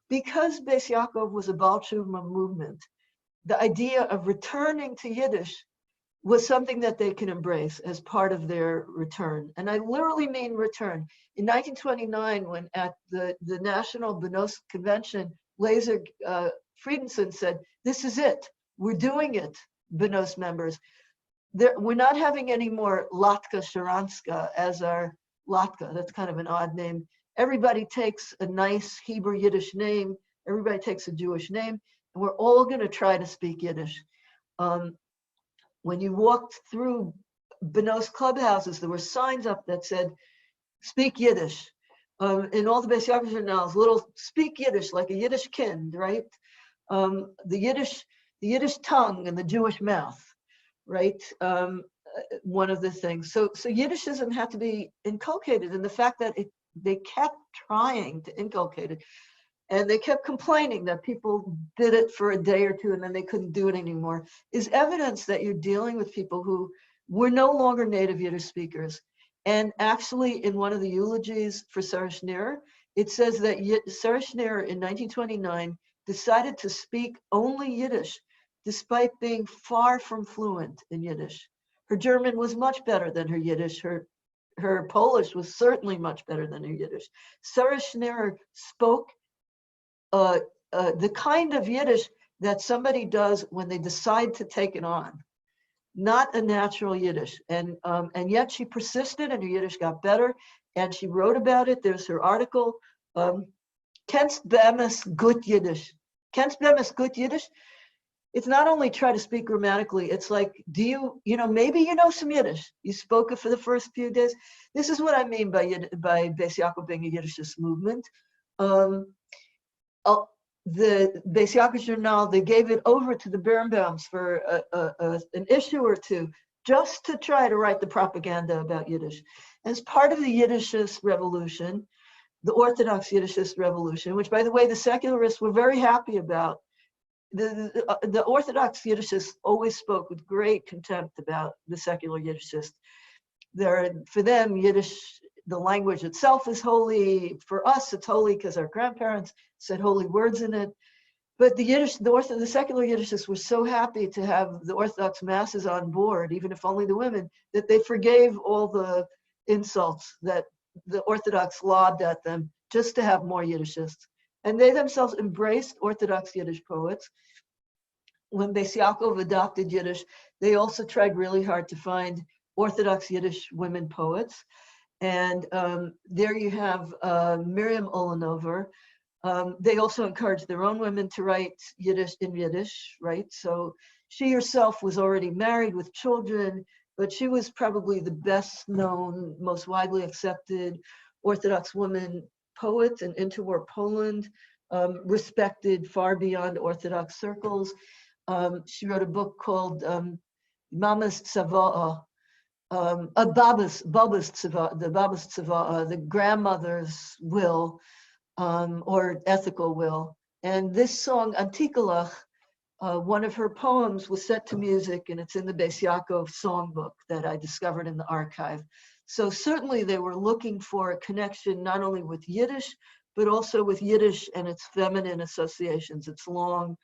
Because Bais Yaakov was a Baal Tshuva movement, the idea of returning to Yiddish was something that they can embrace as part of their return. And I literally mean return. In 1929, when at the National Benos Convention, Lazer Friedenson said, "This is it. We're doing it, Benos members. We're not having any more Latka Sharanska as our Latka." That's kind of an odd name. Everybody takes a nice Hebrew Yiddish name. Everybody takes a Jewish name. And we're all going to try to speak Yiddish. When you walked through Benos clubhouses, there were signs up that said, "Speak Yiddish." In all the Bais Yaakov journals, little "speak Yiddish," like a Yiddish kind, right? The Yiddish tongue and the Jewish mouth, right? One of the things. So Yiddishism had to be inculcated, and the fact that they kept trying to inculcate it, and they kept complaining that people did it for a day or two and then they couldn't do it anymore, is evidence that you're dealing with people who were no longer native Yiddish speakers. And actually, in one of the eulogies for Sarah Schneer, it says that Sarah Schneer in 1929 decided to speak only Yiddish, despite being far from fluent in Yiddish. Her German was much better than her Yiddish. Her Polish was certainly much better than her Yiddish. Sarah Schneer spoke the kind of Yiddish that somebody does when they decide to take it on, not a natural Yiddish. And yet she persisted, and her Yiddish got better, and she wrote about it. There's her article, Kennst be'emes gut Yiddish. Kennst be'emes gut Yiddish? It's not only try to speak grammatically, it's like, maybe you know some Yiddish. You spoke it for the first few days. This is what I mean by Bais Yaakov being a Yiddishist movement. The Bais Yaakov Journal, they gave it over to the Birnbaums for an issue or two, just to try to write the propaganda about Yiddish. As part of the Yiddishist revolution, the Orthodox Yiddishist revolution, which, by the way, the secularists were very happy about. The Orthodox Yiddishists always spoke with great contempt about the secular Yiddishists. For them, Yiddish, the language itself is holy. For us, it's holy because our grandparents said holy words in it. But the secular Yiddishists were so happy to have the Orthodox masses on board, even if only the women, that they forgave all the insults that the Orthodox lobbed at them just to have more Yiddishists. And they themselves embraced Orthodox Yiddish poets. When Bais Yaakov adopted Yiddish, they also tried really hard to find Orthodox Yiddish women poets. And there you have Miriam Olanover. They also encouraged their own women to write Yiddish in Yiddish, right? So she herself was already married with children, but she was probably the best known, most widely accepted Orthodox woman poet in interwar Poland, respected far beyond Orthodox circles. She wrote a book called Mama's Tzava'a, Baba's Tzava'a, the Baba's Tzava'a, the grandmother's will. or ethical will. And this song, Antikalach, one of her poems was set to music, and it's in the Bais Yaakov songbook that I discovered in the archive. So certainly they were looking for a connection not only with Yiddish, but also with Yiddish and its feminine associations, its long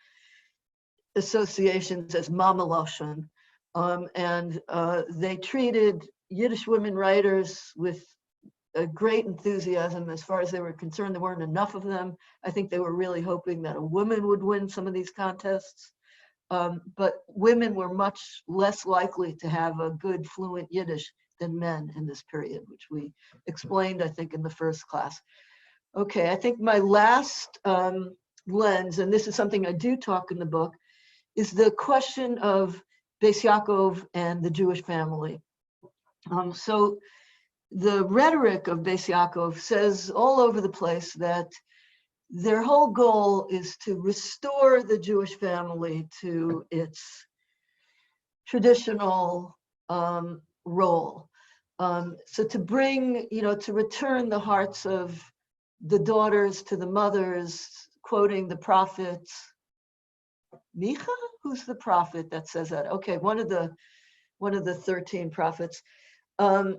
associations as Mama Lashon. And they treated Yiddish women writers with a great enthusiasm. As far as they were concerned, there weren't enough of them. I think they were really hoping that a woman would win some of these contests. But women were much less likely to have a good fluent Yiddish than men in this period, which we explained, I think, in the first class. Okay, I think my last lens, and this is something I do talk in the book, is the question of Bais Yaakov and the Jewish family. So the rhetoric of Bais Yaakov says all over the place that their whole goal is to restore the Jewish family to its traditional role. So to bring, to return the hearts of the daughters to the mothers, quoting the prophets. Micha? Who's the prophet that says that? Okay, one of the 13 prophets. Oh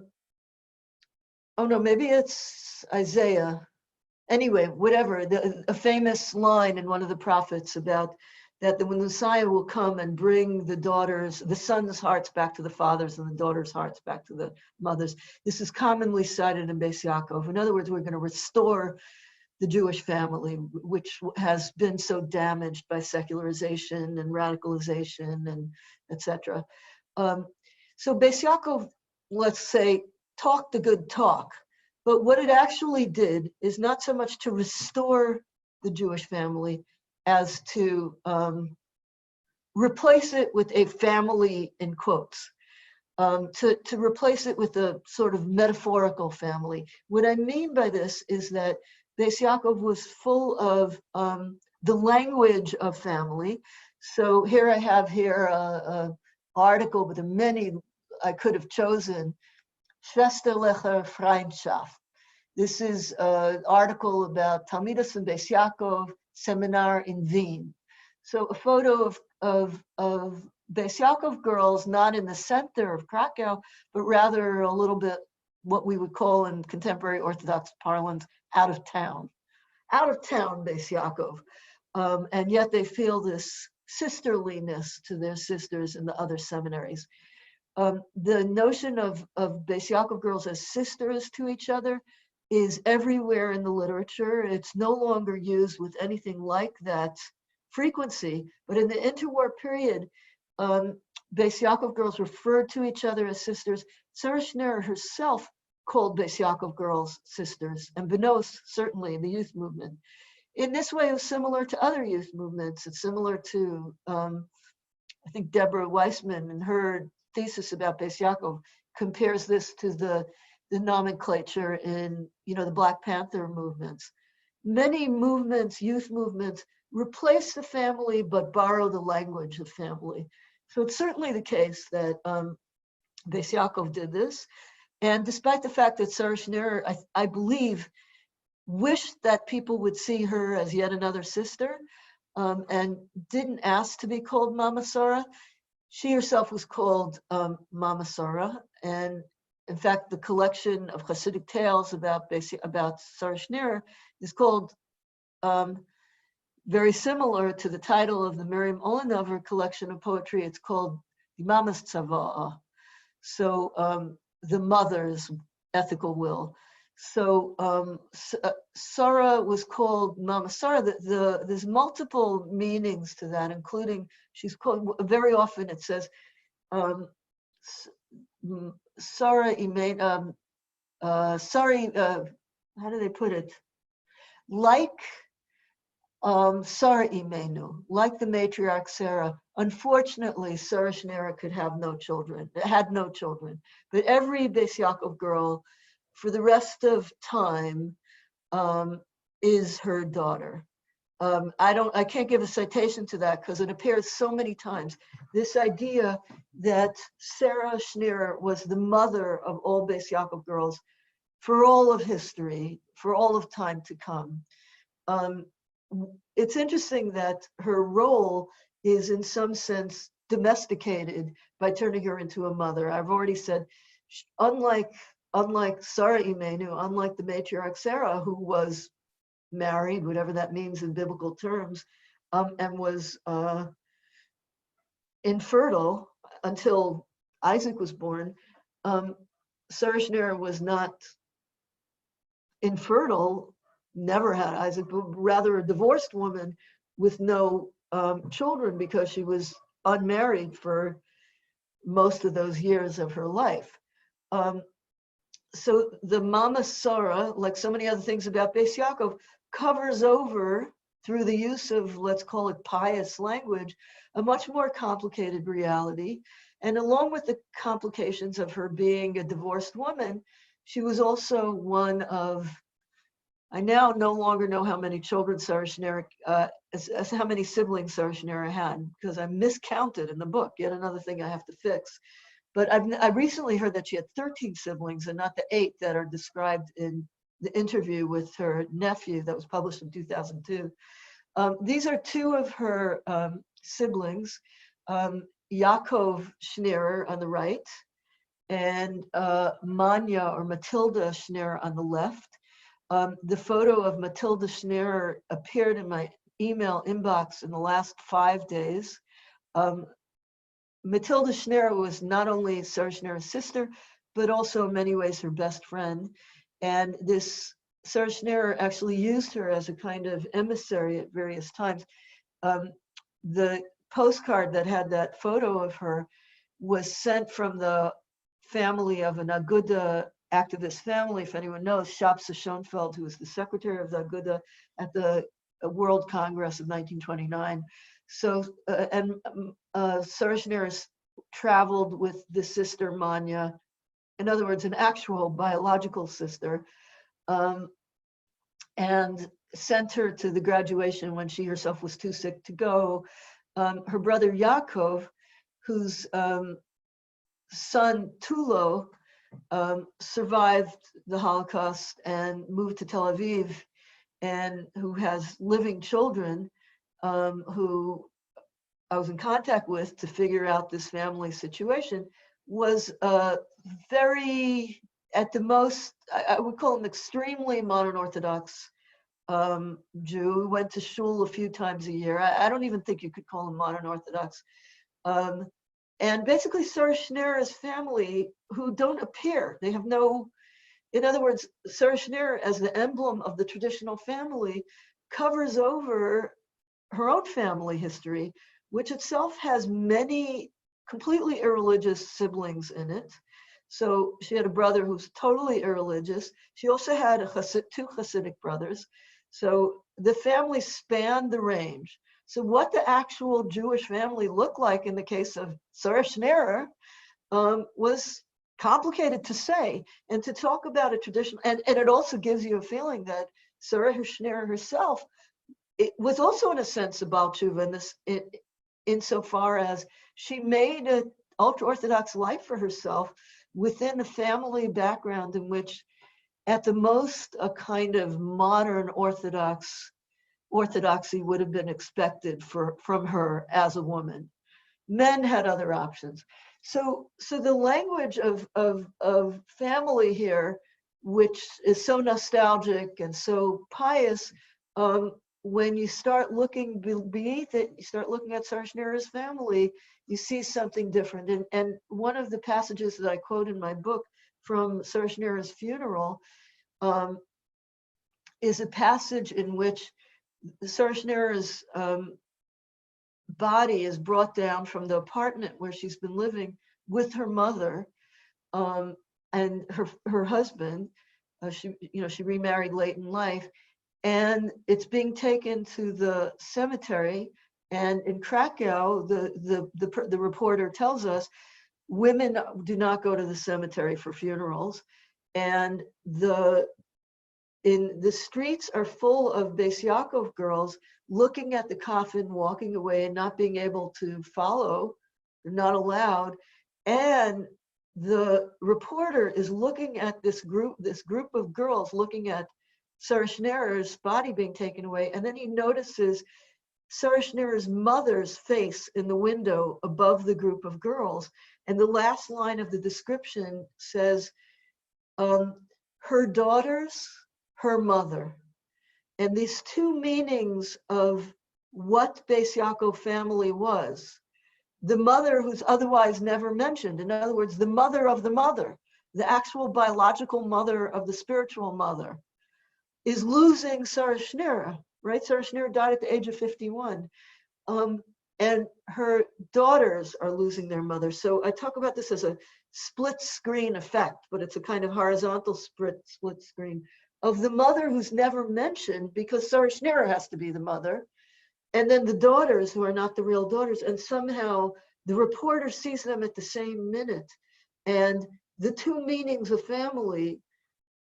no, maybe it's Isaiah. Anyway, whatever, a famous line in one of the prophets about that when the Messiah will come and bring the sons' hearts back to the fathers and the daughters' hearts back to the mothers. This is commonly cited in Bais Yaakov. In other words, we're going to restore the Jewish family, which has been so damaged by secularization and radicalization and etc. So Bais Yaakov, let's say, talked the good talk, but what it actually did is not so much to restore the Jewish family as to replace it with a family in quotes, to replace it with a sort of metaphorical family. What I mean by this is that Bais Yaakov was full of the language of family. So here I have an article, but there are many I could have chosen. Schwesterliche Freundschaft. This is an article about Talmidas and Bais Yaakov seminar in Wien. So a photo of Bais Yaakov girls not in the center of Krakow, but rather a little bit what we would call in contemporary Orthodox parlance, out of town Bais Yaakov. And yet they feel this sisterliness to their sisters in the other seminaries. The notion of Bais Yaakov girls as sisters to each other is everywhere in the literature. It's no longer used with anything like that frequency, but in the interwar period, Bais Yaakov girls referred to each other as sisters. Sarah Schneer herself called Bais Yaakov girls sisters, and Benos, certainly in the youth movement. In this way, it was similar to other youth movements. It's similar to, I think, Deborah Weissman in her thesis about Bais Yaakov compares this to the nomenclature in, the Black Panther movements. Many movements, youth movements, replace the family but borrow the language of family. So it's certainly the case that Bais Yaakov did this. And despite the fact that Sarah Schneer, I believe, wished that people would see her as yet another sister and didn't ask to be called Mama Sarah, she herself was called Mama Sarah. And in fact, the collection of Hasidic tales about Sarah Schneer is called very similar to the title of the Miriam Olenover collection of poetry. It's called the Mama's Tzava'ah. So the mother's ethical will. So Sarah was called Mama Sarah. There's multiple meanings to that, including she's called, very often it says, Sarah Imen, sorry, how do they put it? Like Sarah Imenu, like the matriarch Sarah. Unfortunately, Sarah Schneer had no children. But every Bais Yaakov girl, for the rest of time, is her daughter. I can't give a citation to that because it appears so many times. This idea that Sarah Schneer was the mother of all Bais Yaakov girls for all of history, for all of time to come. It's interesting that her role is in some sense domesticated by turning her into a mother. I've already said, unlike Sarah Imenu, unlike the matriarch Sarah, who was married, whatever that means in biblical terms, and was infertile until Isaac was born, Sarah Schneer was not infertile, never had Isaac, but rather a divorced woman with no children because she was unmarried for most of those years of her life. So the Mama Sarah, like so many other things about Bais Yaakov, covers over through the use of, let's call it pious language, a much more complicated reality. And along with the complications of her being a divorced woman, she was also one of, I now no longer know how many children Sarah Schneer, as how many siblings Sarah Schneer had, because I miscounted in the book, yet another thing I have to fix. But I recently heard that she had 13 siblings and not the 8 that are described in the interview with her nephew that was published in 2002. These are 2 of her siblings, Yaakov Schneer on the right and Manya or Matilda Schneer on the left. The photo of Matilda Schneer appeared in my email inbox in the last 5 days. Matilda Schneer was not only Sarah Schneer's sister, but also in many ways her best friend. And this Sarah Schneer actually used her as a kind of emissary at various times. The postcard that had that photo of her was sent from the family of an Aguda activist family, if anyone knows, Shapsa Schoenfeld, who was the secretary of the Aguda at the World Congress of 1929. So, Sarah Schneer traveled with the sister Manya, in other words, an actual biological sister, and sent her to the graduation when she herself was too sick to go. Her brother Yaakov, whose son Tulo survived the Holocaust and moved to Tel Aviv, and who has living children, who I was in contact with to figure out this family situation, was very, at the most, I would call him extremely modern Orthodox Jew who went to shul a few times a year. I don't even think you could call him modern Orthodox. And basically Sarah Schneer's family, who don't appear, they have no, in other words, Sarah Schneer as the emblem of the traditional family covers over her own family history, which itself has many completely irreligious siblings in it. So she had a brother who's totally irreligious. She also had 2 Hasidic brothers. So the family spanned the range. So what the actual Jewish family looked like in the case of Sarah Schneer was complicated to say. And to talk about a tradition, and it also gives you a feeling that Sarah Schneer herself, it was also in a sense a Baal Tshuva in this, insofar as she made an ultra-Orthodox life for herself within a family background in which, at the most, a kind of modern orthodoxy would have been expected from her as a woman. Men had other options. So the language of family here, which is so nostalgic and so pious, when you start looking beneath it, you start looking at Sarah Schneer's family, you see something different. And one of the passages that I quote in my book from Sarah Schneer's funeral is a passage in which Sarah Schneer's body is brought down from the apartment where she's been living with her mother and her husband. She remarried late in life, and it's being taken to the cemetery. And in Krakow, the reporter tells us women do not go to the cemetery for funerals, and the streets are full of Bais Yaakov girls looking at the coffin, walking away, and not being able to follow. They're not allowed. And the reporter is looking at this group of girls looking at Sarah Schneerer's body being taken away, and then he notices Sarah Schneerer's mother's face in the window above the group of girls. And the last line of the description says, her daughters, her mother. And these two meanings of what Bais Yaakov family was, the mother who's otherwise never mentioned, in other words, the mother of the mother, the actual biological mother of the spiritual mother, is losing Sarah Schneerer, right? Sarah Schneerer died at the age of 51. And her daughters are losing their mother. So I talk about this as a split screen effect, but it's a kind of horizontal split screen of the mother who's never mentioned because Sarah Schneerer has to be the mother. And then the daughters who are not the real daughters. And somehow the reporter sees them at the same minute. And the two meanings of family,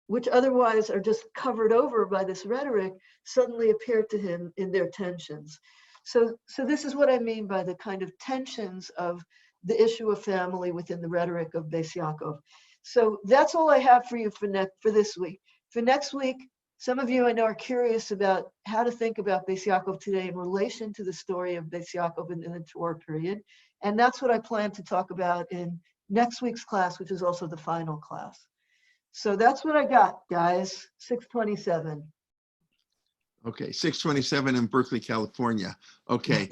which otherwise are just covered over by this rhetoric, suddenly appear to him in their tensions. So this is what I mean by the kind of tensions of the issue of family within the rhetoric of Bais Yaakov. So that's all I have for you for this week. For next week, some of you I know are curious about how to think about Bais Yaakov today in relation to the story of Bais Yaakov in the Torah period. And that's what I plan to talk about in next week's class, which is also the final class. So that's what I got, guys. 6:27. Okay, 6:27 in Berkeley, California. Okay,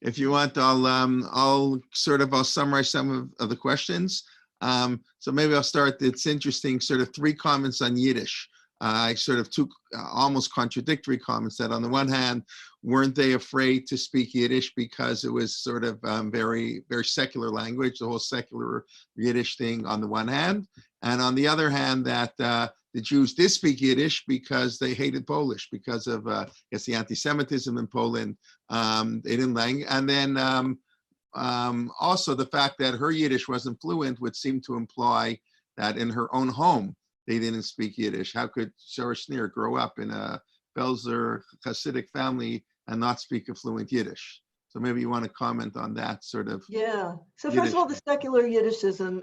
if you want, I'll summarize some of the questions. So maybe I'll start. It's interesting, sort of three comments on Yiddish. I sort of took almost contradictory comments that on the one hand, weren't they afraid to speak Yiddish because it was sort of very, very secular language, the whole secular Yiddish thing on the one hand. And on the other hand, that the Jews did speak Yiddish because they hated Polish because of, I guess, the anti-Semitism in Poland. They didn't like, and then also the fact that her Yiddish wasn't fluent would seem to imply that in her own home, they didn't speak Yiddish. How could Sarah Schneer grow up in a Belzer Hasidic family and not speak a fluent Yiddish? So maybe you want to comment on that sort of. Yeah. So Yiddish. first of all, the secular Yiddishism,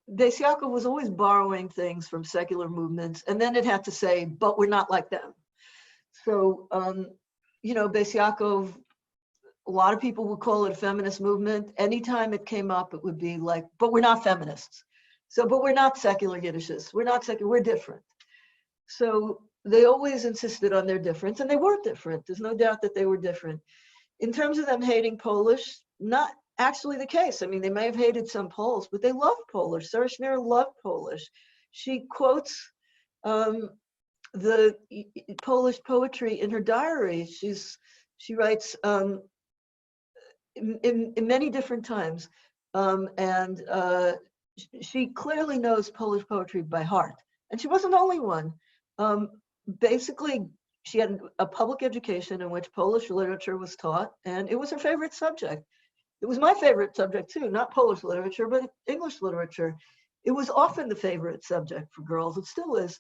Bais Yaakov was always borrowing things from secular movements, and then it had to say, but we're not like them. So, Bais Yaakov, a lot of people would call it a feminist movement. Anytime it came up, it would be like, but we're not feminists. So, but we're not secular Yiddishists. We're not secular, we're different. So they always insisted on their difference, and they were different. There's no doubt that they were different. In terms of them hating Polish, not actually the case. I mean, they may have hated some Poles, but they loved Polish. Sarah Schneer loved Polish. She quotes the Polish poetry in her diary. She writes in many different times, and she clearly knows Polish poetry by heart. And she wasn't the only one. Basically, she had a public education in which Polish literature was taught, and it was her favorite subject. It was my favorite subject too, not Polish literature, but English literature. It was often the favorite subject for girls. It still is.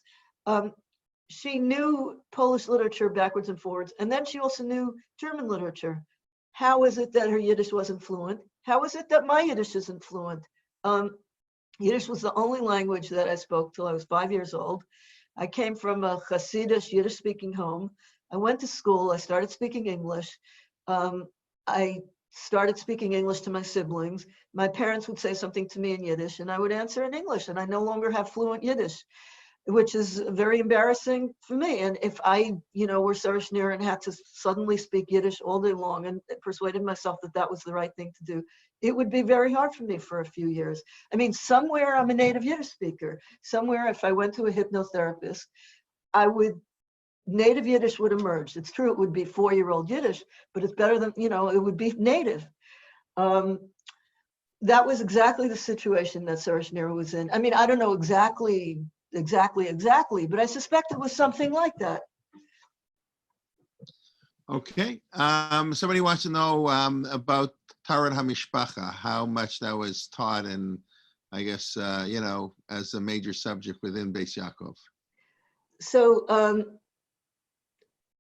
She knew Polish literature backwards and forwards, and then she also knew German literature. How is it that her Yiddish wasn't fluent? How is it that my Yiddish isn't fluent? Yiddish was the only language that I spoke till I was 5 years old. I came from a Hasidic Yiddish-speaking home. I went to school. I started speaking English. I started speaking English to my siblings. My parents would say something to me in Yiddish, and I would answer in English, and I no longer have fluent Yiddish, which is very embarrassing for me. And if I, were Sarah Schneer and had to suddenly speak Yiddish all day long and persuaded myself that that was the right thing to do, it would be very hard for me for a few years. I mean, somewhere I'm a native Yiddish speaker. Somewhere if I went to a hypnotherapist, native Yiddish would emerge. It's true, it would be 4-year-old Yiddish, but it's better than, it would be native. That was exactly the situation that Sarah Schneer was in. I mean, I don't know exactly, but I suspect it was something like that. Okay. Somebody wants to know about Tarat HaMishpacha, how much that was taught, and I guess, as a major subject within Bais Yaakov. So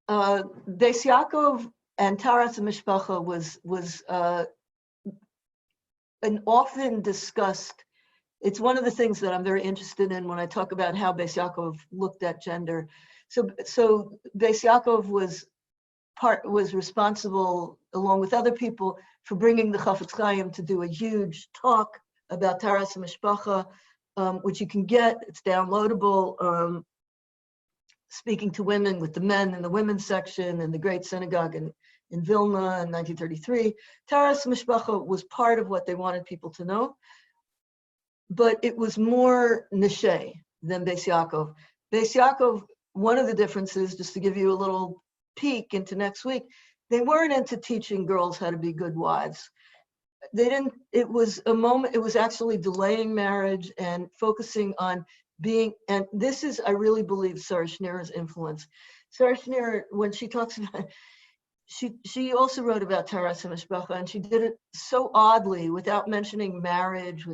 Bais Yaakov and Tarat HaMishpacha was an often discussed. It's one of the things that I'm very interested in when I talk about how Bais Yaakov looked at gender. So Bais Yaakov was responsible, along with other people, for bringing the Chafetz Chaim to do a huge talk about Taras Mishpacha, which you can get. It's downloadable. Speaking to women with the men in the women's section in the Great Synagogue in Vilna in 1933. Taras Mishpacha was part of what they wanted people to know, but it was more niche than Bais Yaakov. Bais Yaakov, one of the differences, just to give you a little peek into next week, they weren't into teaching girls how to be good wives. It was a moment, it was actually delaying marriage and focusing on being, and this is, I really believe, Sarah Schneer's influence. Sarah Schneer, when she talks about, she also wrote about Taras Mishpacha, and she did it so oddly, without mentioning marriage,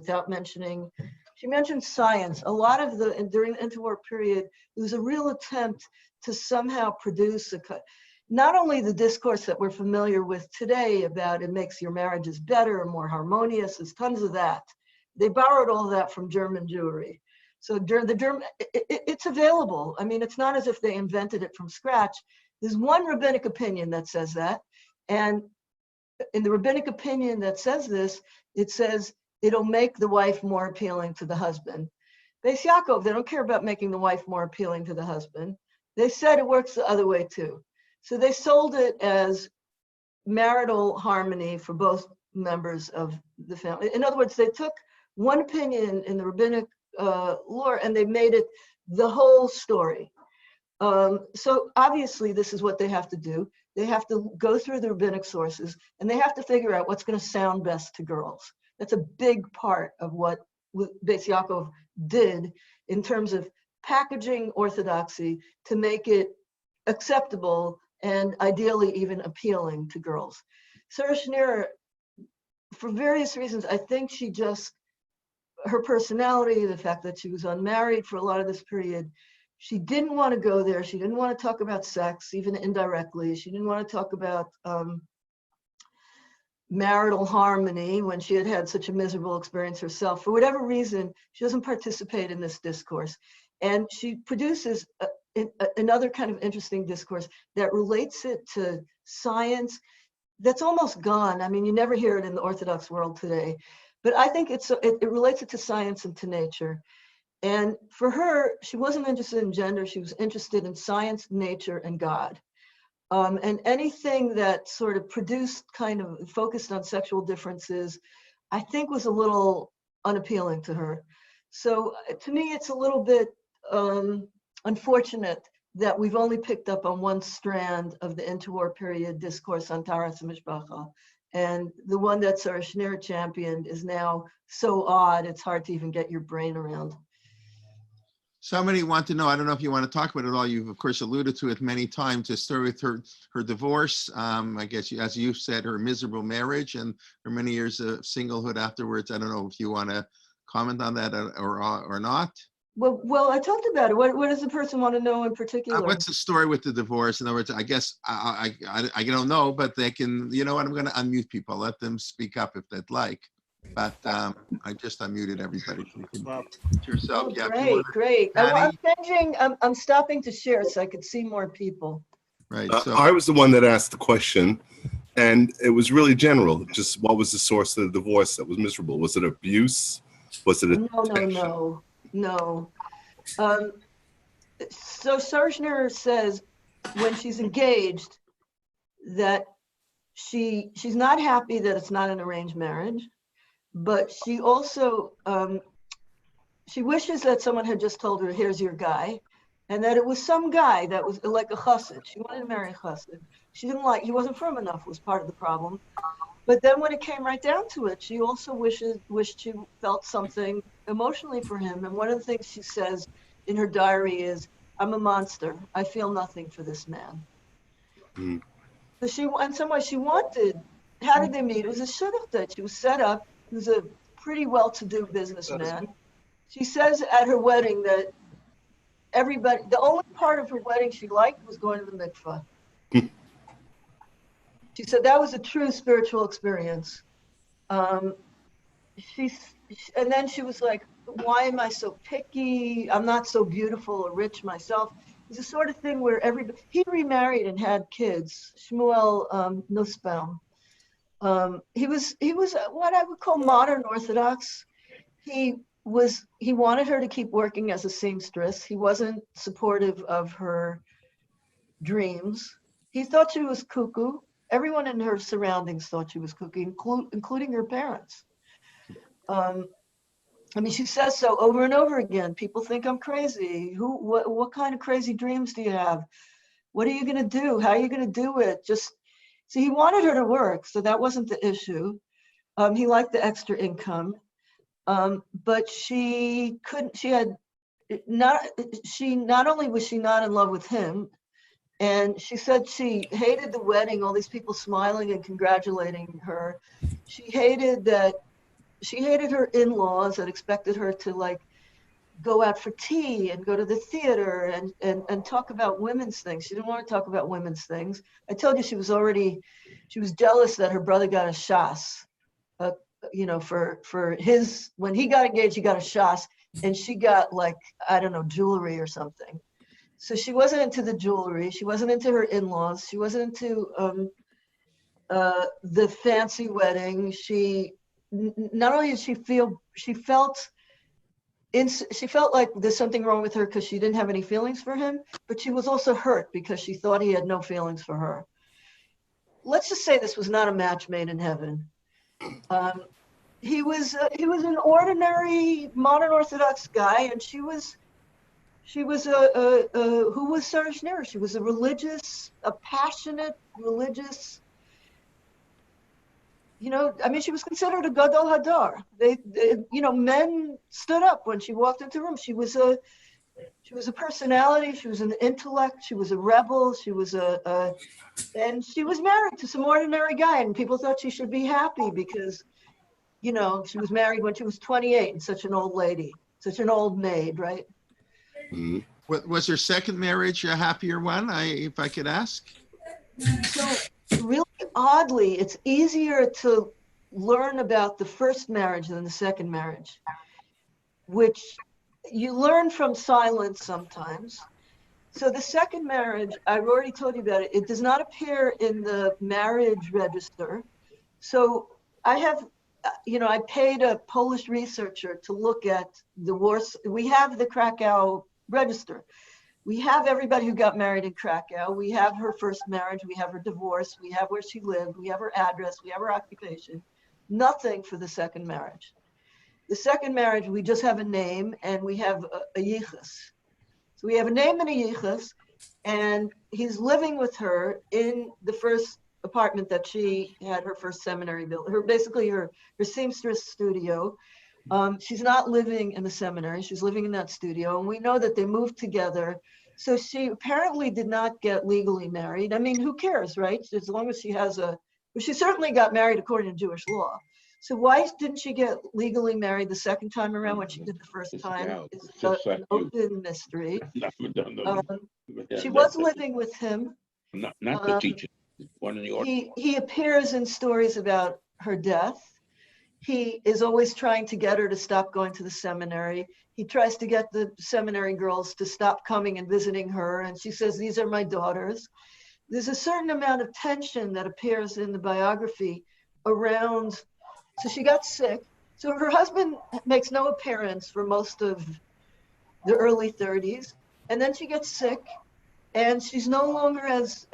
she mentioned science. A lot of during the interwar period, it was a real attempt to somehow produce not only the discourse that we're familiar with today about it makes your marriages better, more harmonious, there's tons of that. They borrowed all of that from German Jewry. So during the German, it's available. I mean, it's not as if they invented it from scratch. There's one rabbinic opinion that says that. And in the rabbinic opinion that says this, it says it'll make the wife more appealing to the husband. Bais Yaakov, they don't care about making the wife more appealing to the husband. They said it works the other way too. So they sold it as marital harmony for both members of the family. In other words, they took one opinion in the rabbinic lore and they made it the whole story. So obviously this is what they have to do. They have to go through the rabbinic sources and they have to figure out what's going to sound best to girls. That's a big part of what Bais Yaakov did in terms of packaging orthodoxy to make it acceptable and ideally even appealing to girls. Sarah Schneer, for various reasons, I think she just, her personality, the fact that she was unmarried for a lot of this period, she didn't want to go there. She didn't want to talk about sex, even indirectly. She didn't want to talk about marital harmony when she had had such a miserable experience herself. For whatever reason, she doesn't participate in this discourse. And she produces another kind of interesting discourse that relates it to science that's almost gone. I mean, you never hear it in the Orthodox world today, but I think it relates it to science and to nature. And for her, she wasn't interested in gender. She was interested in science, nature, and God. And anything that sort of produced kind of focused on sexual differences, I think was a little unappealing to her. So to me, it's a little bit unfortunate that we've only picked up on one strand of the interwar period discourse on Taras Mishpacha. And the one that Sarah Schneer championed is now so odd, it's hard to even get your brain around. Somebody want to know, I don't know if you want to talk about it all. You've, of course, alluded to it many times, the story with her divorce. I guess, as you said, her miserable marriage and her many years of singlehood afterwards. I don't know if you want to comment on that or not. Well, I talked about it. What does the person want to know in particular? What's the story with the divorce? In other words, I guess I don't know, but they can, you know what, I'm going to unmute people. Let them speak up if they'd like. But I just unmuted everybody. You can mute yourself. Oh, Yeah, great. I'm stopping to share so I could see more people. Right. So I was the one that asked the question, and it was really general. Just what was the source of the divorce that was miserable? Was it abuse? Was it No. So Sarah Schneer says when she's engaged that she's not happy that it's not an arranged marriage, but she also she wishes that someone had just told her, here's your guy, and that it was some guy that was like a chassid. She wanted to marry a chassid. She didn't like, he wasn't firm enough, was part of the problem. But then when it came right down to it, she also wished she felt something emotionally for him. And one of the things she says in her diary is, I'm a monster. I feel nothing for this man. Mm. So she, in some way, she wanted, how did they meet? It was a shidduch date. She was set up. He was a pretty well-to-do businessman. She says at her wedding that everybody, the only part of her wedding she liked was going to the mikveh. She said that was a true spiritual experience. And then she was like, why am I so picky? I'm not so beautiful or rich myself. was the sort of thing where he remarried and had kids. Shmuel Nussbaum. He was what I would call modern Orthodox. He wanted her to keep working as a seamstress. He wasn't supportive of her dreams. He thought she was cuckoo. Everyone in her surroundings thought she was cuckoo, including her parents. I mean, she says so over and over again. People think I'm crazy. What kind of crazy dreams do you have? What are you going to do? How are you going to do it? See, he wanted her to work, so that wasn't the issue. He liked the extra income, but she couldn't. Not only was she not in love with him, and she said she hated the wedding, all these people smiling and congratulating her. She hated her in-laws that expected her to like go out for tea and go to the theater and talk about women's things. She didn't want to talk about women's things. I told you she was jealous that her brother got a shas, for his, when he got engaged, he got a shas, and she got like, I don't know, jewelry or something. So she wasn't into the jewelry. She wasn't into her in-laws. She wasn't into the fancy wedding. Not only did she felt like there's something wrong with her because she didn't have any feelings for him, but she was also hurt because she thought he had no feelings for her. Let's just say this was not a match made in heaven. He was an ordinary modern Orthodox guy, and she was who was Sarah Schneer? She was a passionate religious. She was considered a gadol hadar. Men stood up when she walked into the room. She was a personality. She was an intellect. She was a rebel. She was and she was married to some ordinary guy, and people thought she should be happy because, she was married when she was 28 and such an old lady, such an old maid, right? Mm-hmm. Was her second marriage a happier one, if I could ask? So really oddly, it's easier to learn about the first marriage than the second marriage, which you learn from silence sometimes. So the second marriage, I've already told you about it. It does not appear in the marriage register. So I paid a Polish researcher to look at we have the Krakow register. We have everybody who got married in Krakow. We have her first marriage. We have her divorce. We have where she lived. We have her address. We have her occupation. Nothing for the second marriage. The second marriage, we just have a name and we have a yichus. So we have a name and a yichus, and he's living with her in the first apartment that she had her first seminary built. Her seamstress studio. She's not living in the seminary. She's living in that studio. And we know that they moved together. So she apparently did not get legally married. I mean, who cares, right? As long as she she certainly got married according to Jewish law. So why didn't she get legally married the second time around when she did the first time? It's an open mystery. She was living with him. Not the teacher. One in the order. He appears in stories about her death. He is always trying to get her to stop going to the seminary. He tries to get the seminary girls to stop coming and visiting her. And she says, these are my daughters. There's a certain amount of tension that appears in the biography around. So she got sick. So her husband makes no appearance for most of the early 30s. And then she gets sick and she's no longer as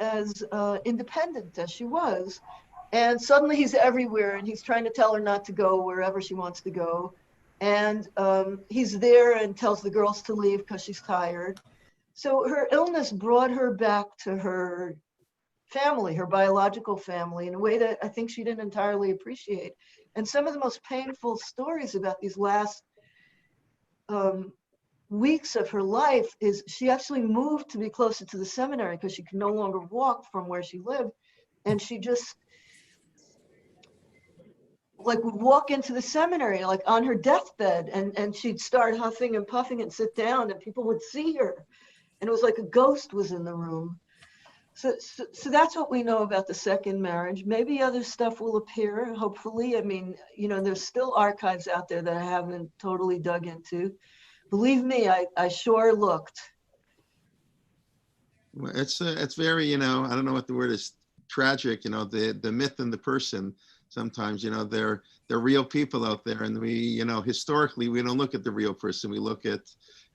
independent as she was. And suddenly he's everywhere and he's trying to tell her not to go wherever she wants to go. And he's there and tells the girls to leave because she's tired. So her illness brought her back to her family, her biological family, in a way that I think she didn't entirely appreciate. And some of the most painful stories about these last weeks of her life is she actually moved to be closer to the seminary because she could no longer walk from where she lived. And she just would walk into the seminary like on her deathbed, and she'd start huffing and puffing and sit down and people would see her. And it was like a ghost was in the room. So that's what we know about the second marriage. Maybe other stuff will appear, hopefully. I mean, there's still archives out there that I haven't totally dug into. Believe me, I sure looked. Well, it's very, I don't know what the word is, tragic, the myth and the person. Sometimes, they're real people out there, and we, historically, we don't look at the real person. We look at,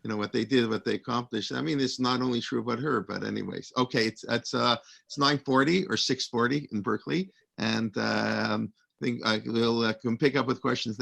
what they did, what they accomplished. I mean, it's not only true about her, but anyways, okay, it's 9:40 or 6:40 in Berkeley, and I think we'll can pick up with questions